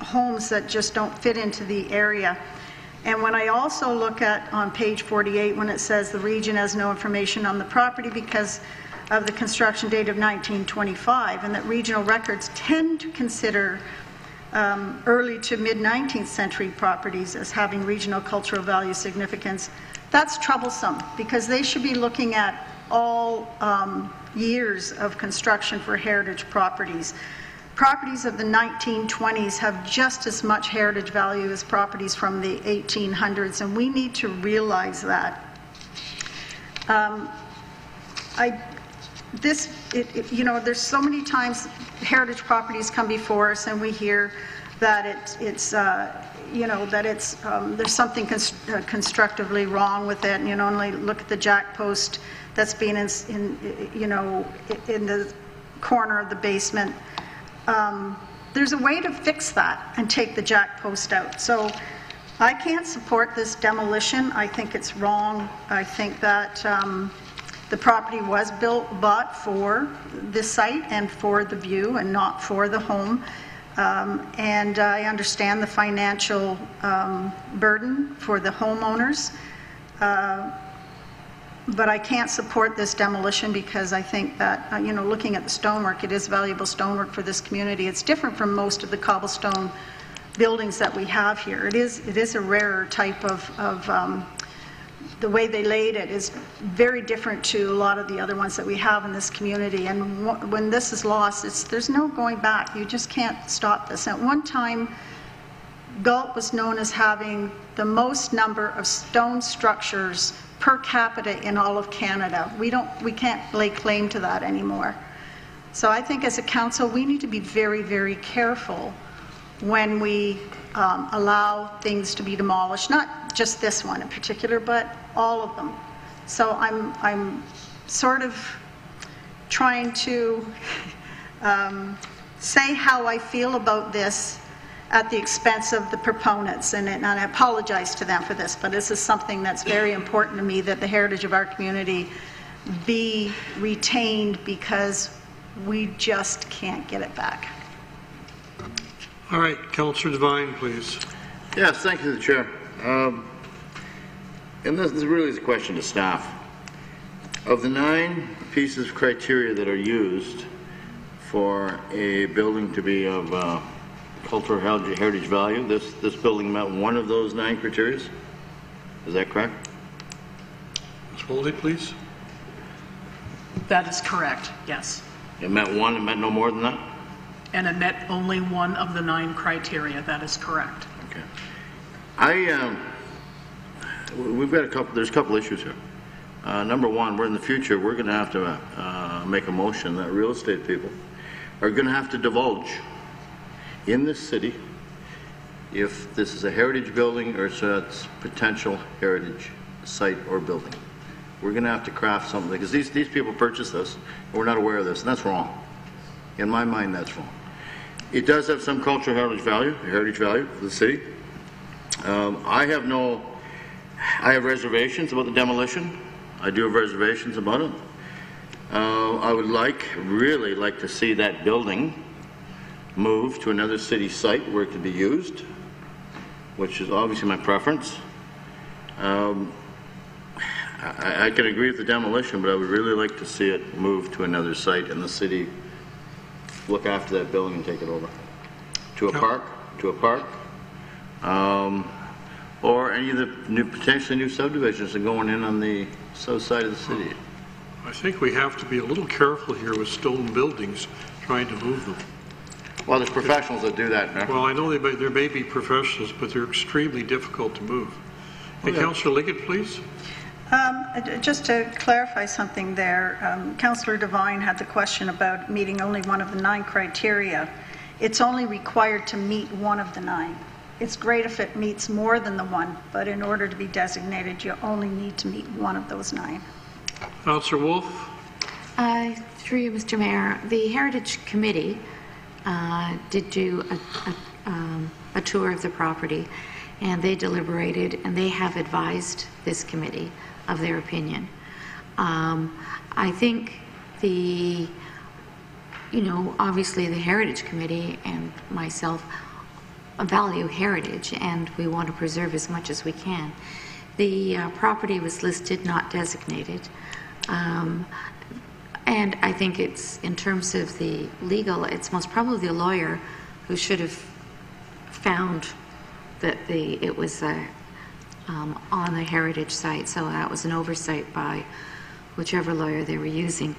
homes that just don't fit into the area. And when I also look at on page 48, when it says the region has no information on the property because of the construction date of 1925, and that regional records tend to consider early to mid-19th century properties as having regional cultural value significance, that's troublesome, because they should be looking at all years of construction for heritage properties. Properties of the 1920s have just as much heritage value as properties from the 1800s, and we need to realize that. There's so many times heritage properties come before us, and we hear that there's something constructively wrong with it. And only look at the jack post that's been in the corner of the basement. There's a way to fix that and take the jack post out. So I can't support this demolition. I think it's wrong. I think that the property was bought for this site and for the view and not for the home. And I understand the financial burden for the homeowners. But I can't support this demolition because I think that, looking at the stonework, it is valuable stonework for this community. It's different from most of the cobblestone buildings that we have here. It is a rarer type of the way they laid it is very different to a lot of the other ones that we have in this community. And when this is lost, there's no going back. You just can't stop this. At one time, Galt was known as having the most number of stone structures per capita in all of Canada. We can't lay claim to that anymore. So I think as a council, we need to be very, very careful when we allow things to be demolished, not just this one in particular, but all of them. So I'm sort of trying to say how I feel about this at the expense of the proponents, and I apologize to them for this, but this is something that's very important to me, that the heritage of our community be retained, because we just can't get it back. All right, Councillor Devine, please. Yes, thank you, the Chair. And this really is a question to staff. Of the 9 pieces of criteria that are used for a building to be of cultural heritage value, this building met one of those 9 criteria. Is that correct? Ms. Holdy, please. That is correct, yes. It met one, it met no more than that? And it met only one of the 9 criteria. That is correct. Okay. We've got there's a couple issues here. Number one, in the future, we're going to have to make a motion that real estate people are going to have to divulge in this city if this is a heritage building or it's potential heritage site or building. We're going to have to craft something, because these people purchased this and we're not aware of this, and that's wrong. In my mind, that's wrong. It does have some cultural heritage value for the city. I have reservations about the demolition. I do have reservations about it. I would really like to see that building move to another city site where it could be used, which is obviously my preference. I can agree with the demolition, but I would really like to see it move to another site and the city look after that building and take it over to a park, or any of the potentially new subdivisions that are going in on the south side of the city. I think we have to be a little careful here with stone buildings, trying to move them. Well, there's professionals that do that, Mayor. Well, I know there may be professionals, but they're extremely difficult to move. Hey, Councillor Liggett, please. Just to clarify something there, Councillor Devine had the question about meeting only one of the 9 criteria. It's only required to meet one of the 9. It's great if it meets more than the 1, but in order to be designated, you only need to meet one of those 9. Councillor Wolf. Through you, Mr. Mayor, the Heritage Committee did do a tour of the property, and they deliberated, and they have advised this committee of their opinion. I think obviously the Heritage Committee and myself value heritage, and we want to preserve as much as we can. The property was listed, not designated. And I think it's, in terms of the legal, it's most probably the lawyer who should have found that it was on a heritage site, so that was an oversight by whichever lawyer they were using.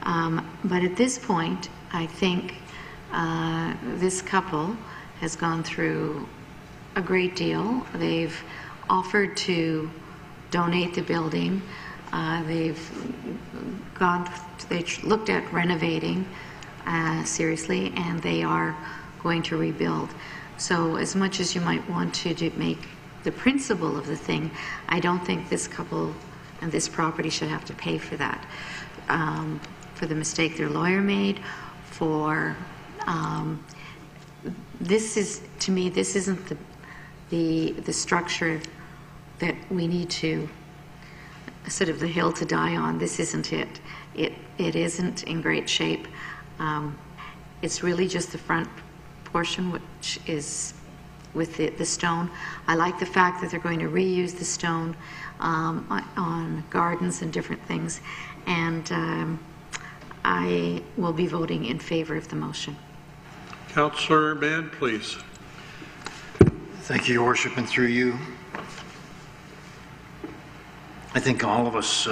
But at this point, I think this couple has gone through a great deal. They've offered to donate the building. They looked at renovating seriously, and they are going to rebuild. So as much as you might want to make the principle of the thing, I don't think this couple and this property should have to pay for that, for the mistake their lawyer made, for this is, to me, this isn't the structure that we need to, sort of the hill to die on. This isn't it. It isn't in great shape. It's really just the front portion, which is with the stone. I like the fact that they're going to reuse the stone on gardens and different things, and I will be voting in favor of the motion. Councillor Mann, please. Thank you, Your Worship, and through you, I think all of us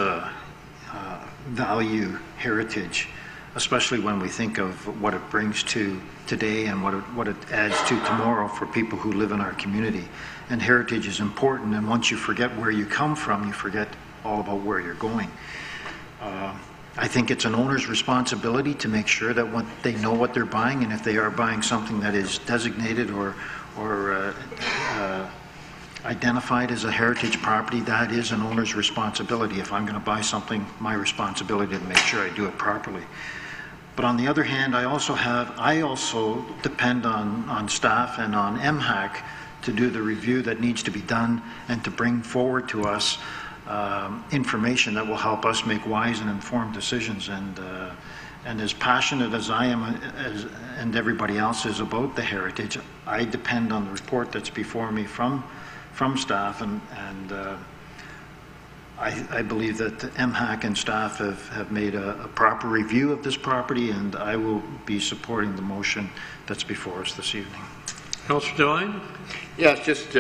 value heritage. especially when we think of what it brings to today and what it adds to tomorrow for people who live in our community. And heritage is important, and once you forget where you come from, you forget all about where you're going. I think it's an owner's responsibility to make sure that they know what they're buying, and if they are buying something that is designated or identified as a heritage property, that is an owner's responsibility. If I'm going to buy something, my responsibility to make sure I do it properly. But on the other hand, I also depend on staff and on MHAC to do the review that needs to be done and to bring forward to us information that will help us make wise and informed decisions. And as passionate as I am and everybody else is about the heritage, I depend on the report that's before me from staff, and I believe that the MHAC and staff have made a proper review of this property, and I will be supporting the motion that's before us this evening. Councillor Devine? Yeah, it's just,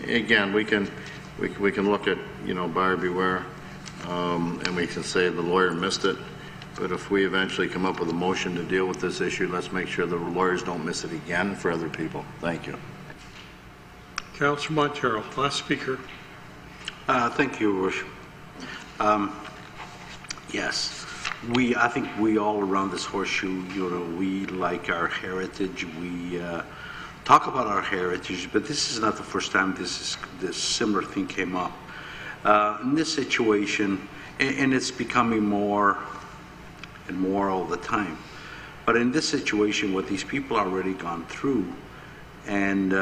again, we can look at, buyer beware, and we can say the lawyer missed it. But if we eventually come up with a motion to deal with this issue, let's make sure the lawyers don't miss it again for other people. Thank you. Councillor Montero, last speaker. Thank you, Your Worship. Yes, I think we all around this horseshoe, we like our heritage. We talk about our heritage, but this is not the first time this similar thing came up. In this situation, and it's becoming more and more all the time. But in this situation, what these people already gone through, and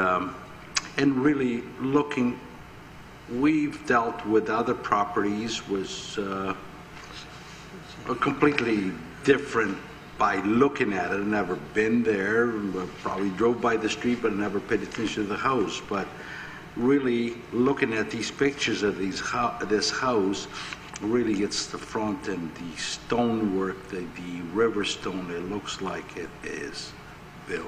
really looking, we've dealt with other properties was completely different by looking at it. I've never been there, probably drove by the street, but never paid attention to the house. But really looking at these pictures of this house, really it's the front and the stonework, the river stone, it looks like it is built.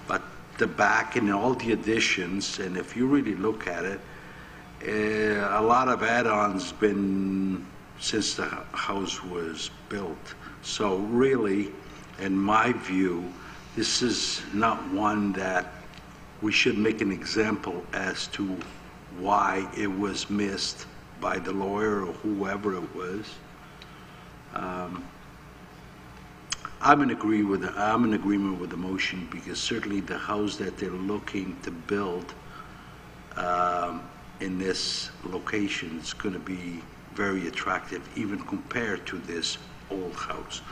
But the back and all the additions, and if you really look at it, a lot of add-ons been since the house was built. So really, in my view, this is not one that we should make an example as to why it was missed by the lawyer or whoever it was. I'm in agreement with the motion, because certainly the house that they're looking to build in this location is going to be very attractive, even compared to this old house.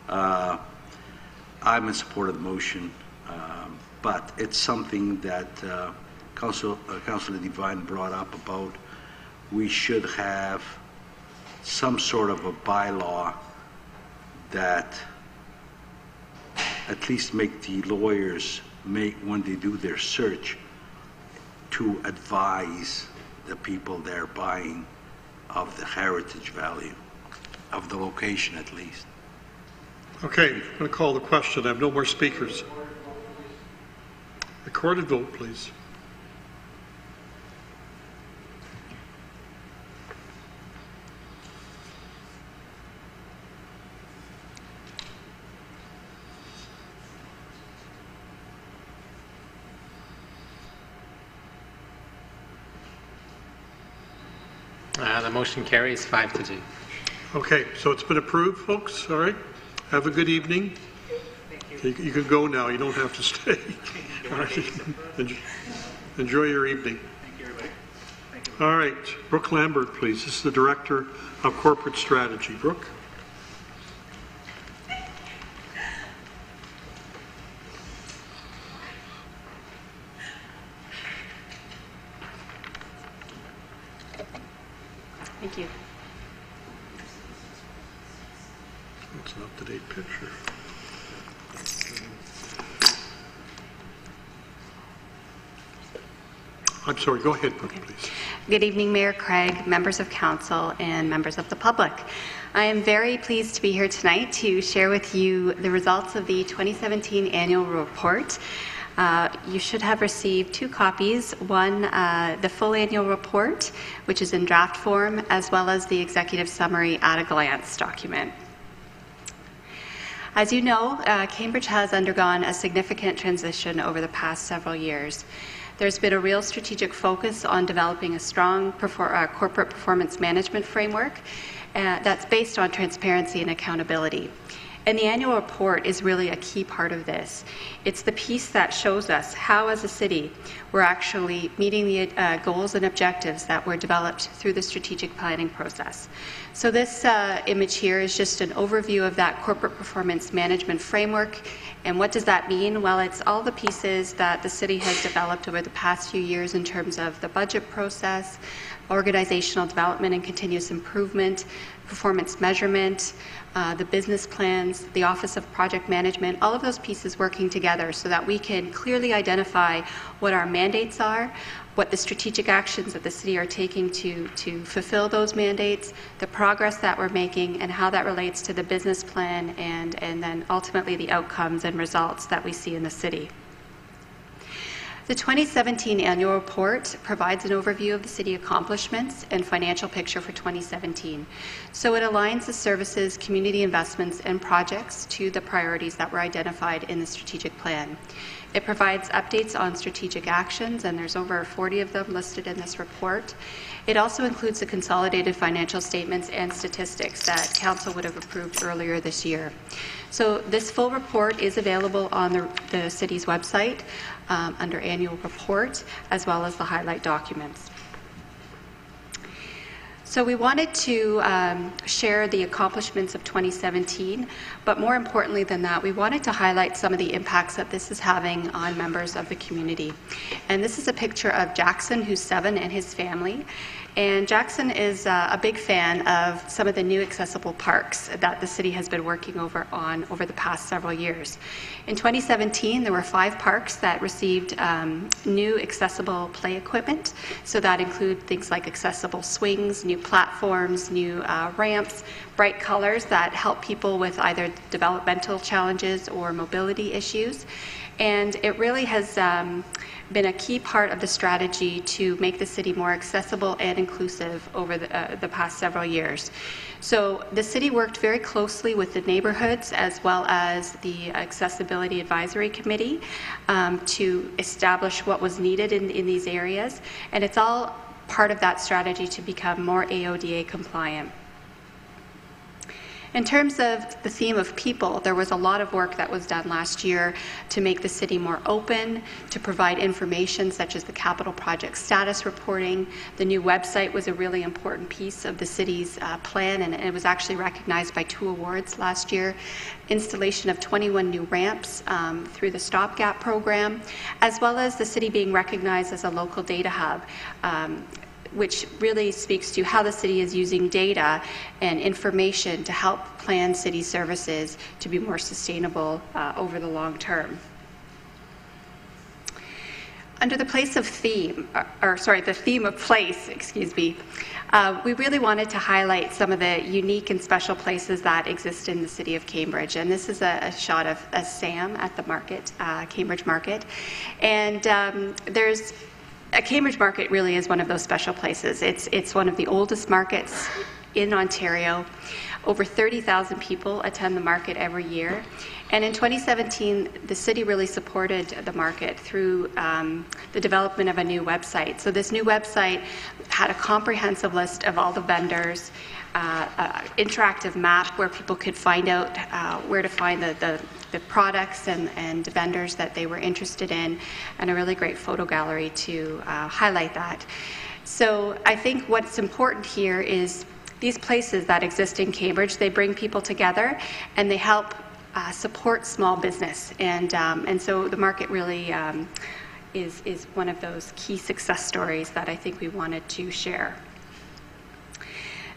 I'm in support of the motion, but it's something that Councillor Devine brought up about. We should have some sort of a bylaw that at least make the lawyers when they do their search, to advise the people they're buying of the heritage value of the location, at least. Okay, I'm going to call the question. I have no more speakers. Recorded vote, please. The motion carries 5-2. Okay, so it's been approved, folks. All right. Have a good evening. Thank you. You can go now. You don't have to stay. All right. Enjoy your evening. Thank you, everybody. Thank you. All right. Brooke Lambert, please. This is the Director of Corporate Strategy. Brooke. Thank you. That's an up-to-date picture. I'm sorry, go ahead, Brooke, please. Good evening, Mayor Craig, members of council, and members of the public. I am very pleased to be here tonight to share with you the results of the 2017 annual report. You should have received 2 copies, one the full annual report, which is in draft form, as well as the executive summary at a glance document. As you know, Cambridge has undergone a significant transition over the past several years. There's been a real strategic focus on developing a strong corporate performance management framework that's based on transparency and accountability. And the annual report is really a key part of this. It's the piece that shows us how, as a city, we're actually meeting the goals and objectives that were developed through the strategic planning process. So this image here is just an overview of that corporate performance management framework. And what does that mean? Well, it's all the pieces that the city has developed over the past few years in terms of the budget process, organizational development and continuous improvement, performance measurement, the business plans, the Office of Project Management, all of those pieces working together so that we can clearly identify what our mandates are, what the strategic actions that the city are taking to fulfill those mandates, the progress that we're making, and how that relates to the business plan and then ultimately the outcomes and results that we see in the city. The 2017 annual report provides an overview of the city accomplishments and financial picture for 2017. So it aligns the services, community investments, and projects to the priorities that were identified in the strategic plan. It provides updates on strategic actions, and there's over 40 of them listed in this report. It also includes the consolidated financial statements and statistics that Council would have approved earlier this year. So this full report is available on the city's website under annual report, as well as the highlight documents. So we wanted to share the accomplishments of 2017, but more importantly than that, we wanted to highlight some of the impacts that this is having on members of the community. And this is a picture of Jackson, who's 7, and his family. And Jackson is a big fan of some of the new accessible parks that the city has been working over the past several years. In 2017, there were 5 parks that received new accessible play equipment. So that include things like accessible swings, new platforms, new ramps, bright colors that help people with either developmental challenges or mobility issues. And it really has been a key part of the strategy to make the city more accessible and inclusive over the past several years. So the city worked very closely with the neighborhoods as well as the Accessibility Advisory Committee to establish what was needed in these areas. And it's all part of that strategy to become more AODA compliant. In terms of the theme of people, there was a lot of work that was done last year to make the city more open, to provide information such as the capital project status reporting. The new website was a really important piece of the city's plan, and it was actually recognized by 2 awards last year. Installation of 21 new ramps through the Stopgap program, as well as the city being recognized as a local data hub, which really speaks to how the city is using data and information to help plan city services to be more sustainable over the long term. Under the place of theme, the theme of place, excuse me, we really wanted to highlight some of the unique and special places that exist in the city of Cambridge. And this is a shot of Sam at the market, Cambridge Market. And Cambridge Market really is one of those special places. It's one of the oldest markets in Ontario. Over 30,000 people attend the market every year. And in 2017, the city really supported the market through the development of a new website. So this new website had a comprehensive list of all the vendors, interactive map where people could find out where to find the products and vendors that they were interested in, and a really great photo gallery to highlight that. So I think what's important here is these places that exist in Cambridge, they bring people together and they help support small business. And so the market really is one of those key success stories that I think we wanted to share.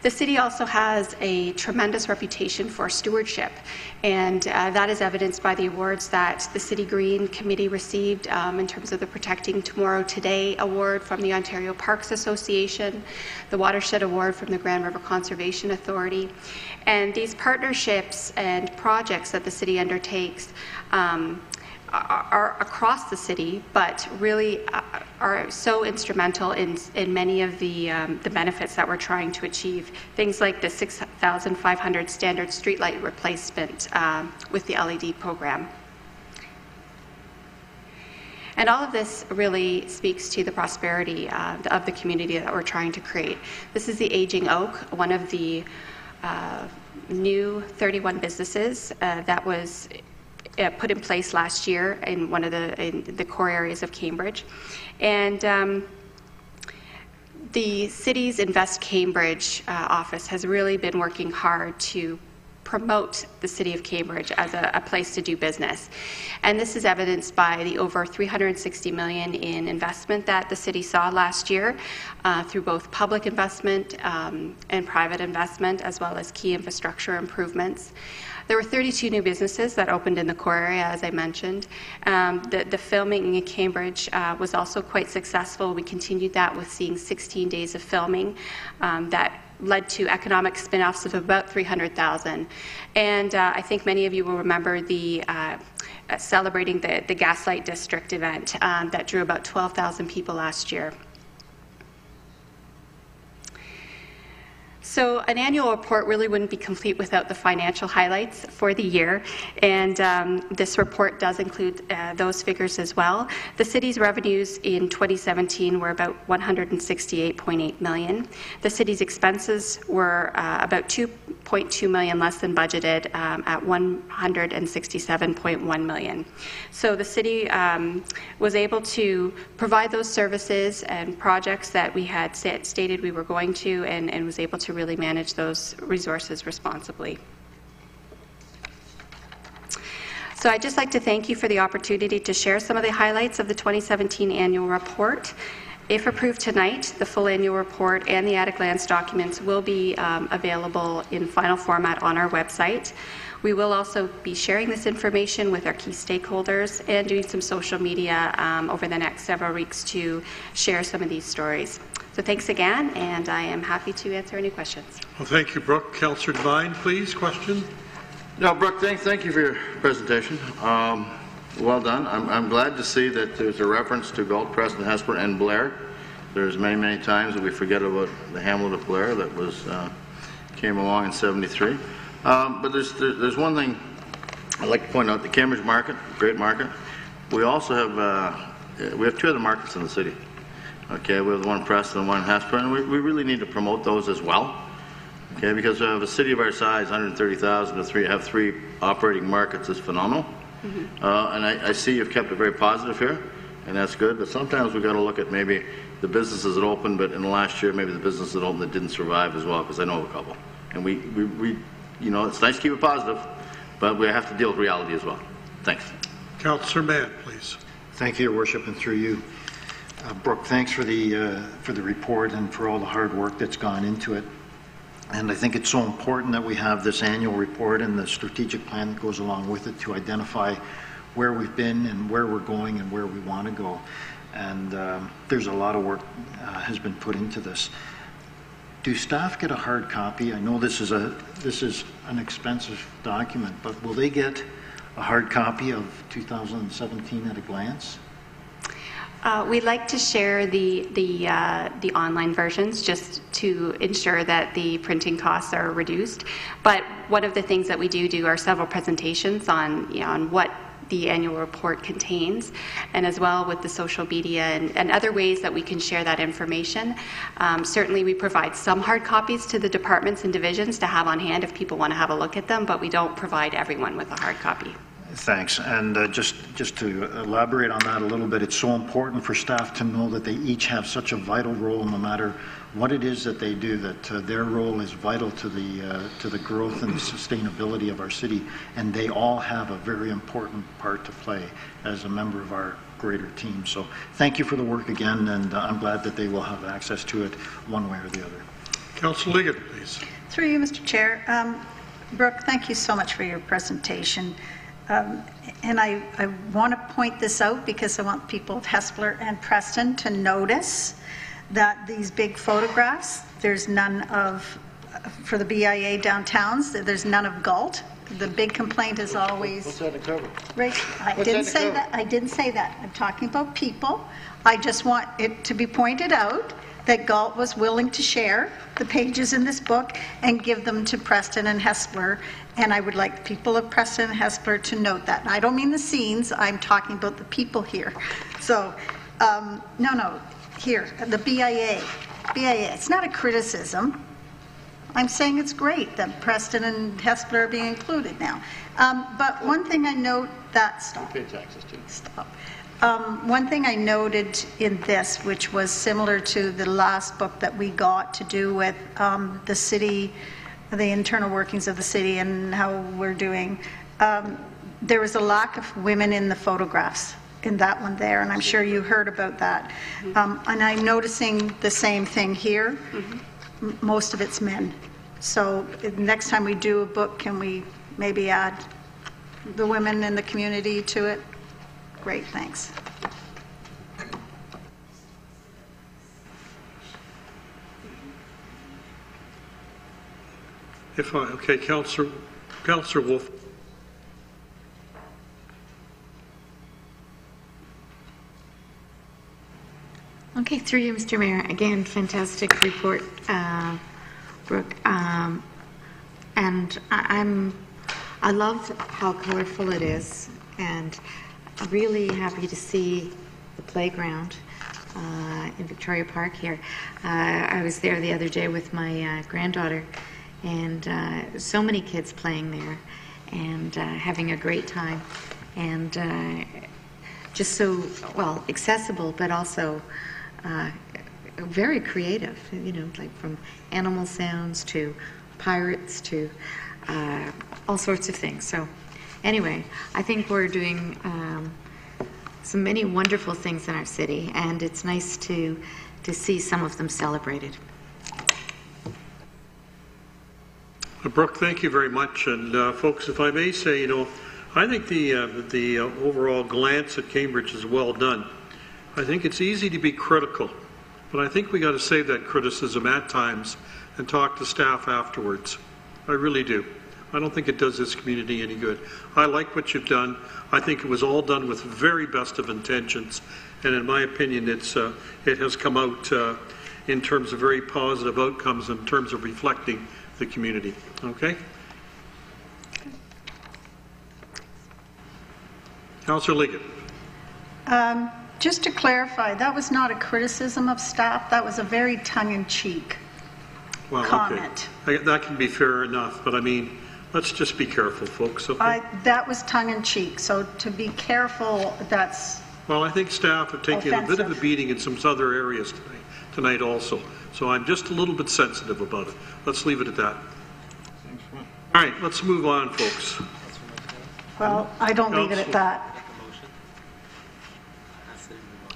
The city also has a tremendous reputation for stewardship, and that is evidenced by the awards that the City Green Committee received in terms of the Protecting Tomorrow Today Award from the Ontario Parks Association, the Watershed Award from the Grand River Conservation Authority. And these partnerships and projects that the city undertakes are across the city, but really are so instrumental in many of the benefits that we're trying to achieve. Things like the 6,500 standard streetlight replacement with the LED program. And all of this really speaks to the prosperity of the community that we're trying to create. This is the Aging Oak, one of the new 31 businesses that was put in place last year in one of the core areas of Cambridge. And the city's Invest Cambridge office has really been working hard to promote the City of Cambridge as a place to do business. And this is evidenced by the over $360 million in investment that the city saw last year through both public investment and private investment, as well as key infrastructure improvements. There were 32 new businesses that opened in the core area, as I mentioned. The filming in Cambridge was also quite successful. We continued that with seeing 16 days of filming that led to economic spin-offs of about $300,000. And I think many of you will remember the celebrating the Gaslight District event that drew about 12,000 people last year. So an annual report really wouldn't be complete without the financial highlights for the year, and this report does include those figures as well. The city's revenues in 2017 were about $168.8 million. The city's expenses were about $2.2 million less than budgeted at $167.1 million. So the city was able to provide those services and projects that we had stated we were going to, and was able to really manage those resources responsibly. So I'd just like to thank you for the opportunity to share some of the highlights of the 2017 annual report. If approved tonight, the full annual report and the Attic Lands documents will be available in final format on our website. We will also be sharing this information with our key stakeholders and doing some social media over the next several weeks to share some of these stories. So thanks again, and I am happy to answer any questions. Well, thank you, Brooke. Councillor Devine, please, question? No, Brooke, thank you for your presentation. Well done. I'm glad to see that there's a reference to Galt, Preston, Hesper, and Blair. There's many times that we forget about the hamlet of Blair that was came along in '73. But there's one thing I'd like to point out: the Cambridge market, great market. We also have two other markets in the city. Okay, we have one in Preston and one in Hesper, and we really need to promote those as well. Okay, because of a city of our size, 130,000 to have three operating markets is phenomenal. Mm-hmm. And I see you've kept it very positive here, and that's good. But sometimes we've got to look at maybe the businesses that opened, but in the last year, maybe the businesses that opened that didn't survive as well, because I know of a couple. And we you know, it's nice to keep it positive, but we have to deal with reality as well. Thanks. Councillor Mann, please. Thank you, Your Worship, and through you. Brooke, thanks for the report and for all the hard work that's gone into it. And I think it's so important that we have this annual report and the strategic plan that goes along with it to identify where we've been and where we're going and where we want to go. And there's a lot of work has been put into this. Do staff get a hard copy? I know this is an expensive document, but will they get a hard copy of 2017 at a glance? We'd like to share the online versions just to ensure that the printing costs are reduced. But one of the things that we do are several presentations on what the annual report contains, and as well with the social media and other ways that we can share that information. Certainly we provide some hard copies to the departments and divisions to have on hand if people want to have a look at them, but we don't provide everyone with a hard copy. Thanks. And just to elaborate on that a little bit, it's so important for staff to know that they each have such a vital role, no matter what it is that they do, that their role is vital to the growth and the sustainability of our city, and they all have a very important part to play as a member of our greater team. So thank you for the work again, and I'm glad that they will have access to it one way or the other. Councillor Liggett, please. Through you, Mr. Chair. Brooke, thank you so much for your presentation. And I want to point this out because I want people of Hespeler and Preston to notice that these big photographs, there's none of for the BIA downtowns, that there's none of Galt. The big complaint is always... What's that to cover? Right, I didn't say that. I didn't say that. I'm talking about people. I just want it to be pointed out that Galt was willing to share the pages in this book and give them to Preston and Hespeler, and I would like the people of Preston and Hespeler to note that. And I don't mean the scenes, I'm talking about the people here. So, no, here, the BIA, it's not a criticism. I'm saying it's great that Preston and Hespeler are being included now. But one thing I note that... Stop. You pay taxes too. Stop. One thing I noted in this, which was similar to the last book that we got to do with the city, the internal workings of the city and how we're doing, there was a lack of women in the photographs in that one there, and I'm sure you heard about that. And I'm noticing the same thing here. Most of it's men. So next time we do a book, can we maybe add the women in the community to it? Great, thanks. Okay, Councillor Wolf. Okay, through you, Mr. Mayor. Again, fantastic report, Brooke. And I love how colorful it is, and I'm really happy to see the playground in Victoria Park here. I was there the other day with my granddaughter, and so many kids playing there and having a great time, and just so, well, accessible, but also very creative, you know, like from animal sounds to pirates to all sorts of things. So anyway, I think we're doing so many wonderful things in our city, and it's nice to see some of them celebrated. Brooke, thank you very much. And folks, if I may say, you know, I think the overall glance at Cambridge is well done. I think it's easy to be critical, but I think we got to save that criticism at times and talk to staff afterwards. I really do. I don't think it does this community any good. I like what you've done. I think it was all done with very best of intentions, and in my opinion, it has come out in terms of very positive outcomes in terms of reflecting the community. Okay? Councillor Liggett. Just to clarify, that was not a criticism of staff. That was a very tongue-in-cheek comment. Okay. That can be fair enough, but I mean, let's just be careful, folks. Okay? That was tongue-in-cheek, so to be careful, that's Well, I think staff have taken a bit of a beating in some other areas tonight also, so I'm just a little bit sensitive about it. Let's leave it at that. All right, let's move on, folks. Well, I don't leave it at that.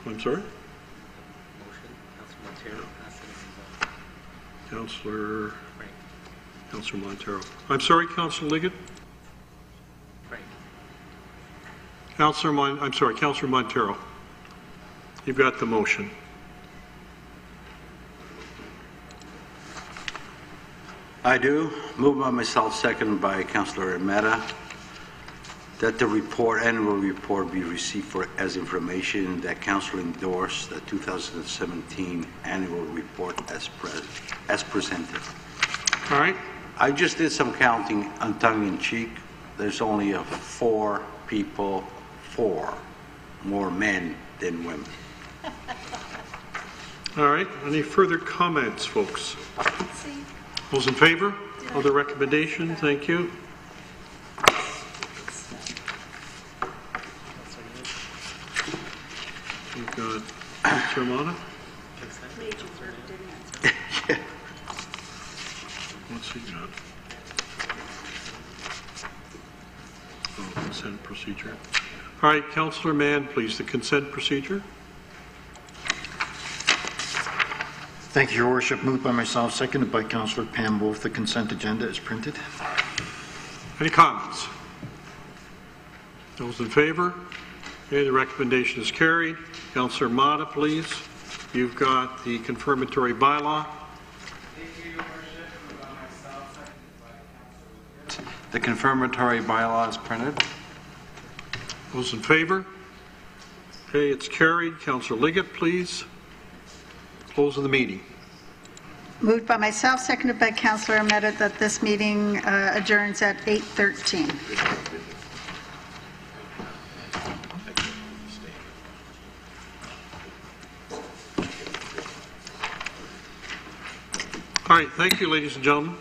I'm sorry? Councillor Montero. I'm sorry, Councillor Liggett? Councillor Montero. You've got the motion. I do. Moved by myself, seconded by Councillor Mehta, that the annual report be received as information, that Council endorse the 2017 annual report as presented. All right. I just did some counting on tongue-in-cheek. There's only 4 more men than women. All right. Any further comments, folks? Those in favor of the recommendation? Thank you. We've got Councillor Mata. What's he got? Oh, consent procedure. All right, Councillor Mann, please, the consent procedure. Thank you, Your Worship. Moved by myself, seconded by Councillor Pam Wolf. The consent agenda is printed. Any comments? Those in favor? Okay, the recommendation is carried. Councillor Mata, please. You've got the confirmatory bylaw. Thank you, Your Worship. the confirmatory bylaws printed. Those in favor? Okay, it's carried. Councillor Liggett, please. Close of the meeting. Moved by myself, seconded by Councillor Ahmeda, that this meeting adjourns at 8:13. All right, thank you, ladies and gentlemen.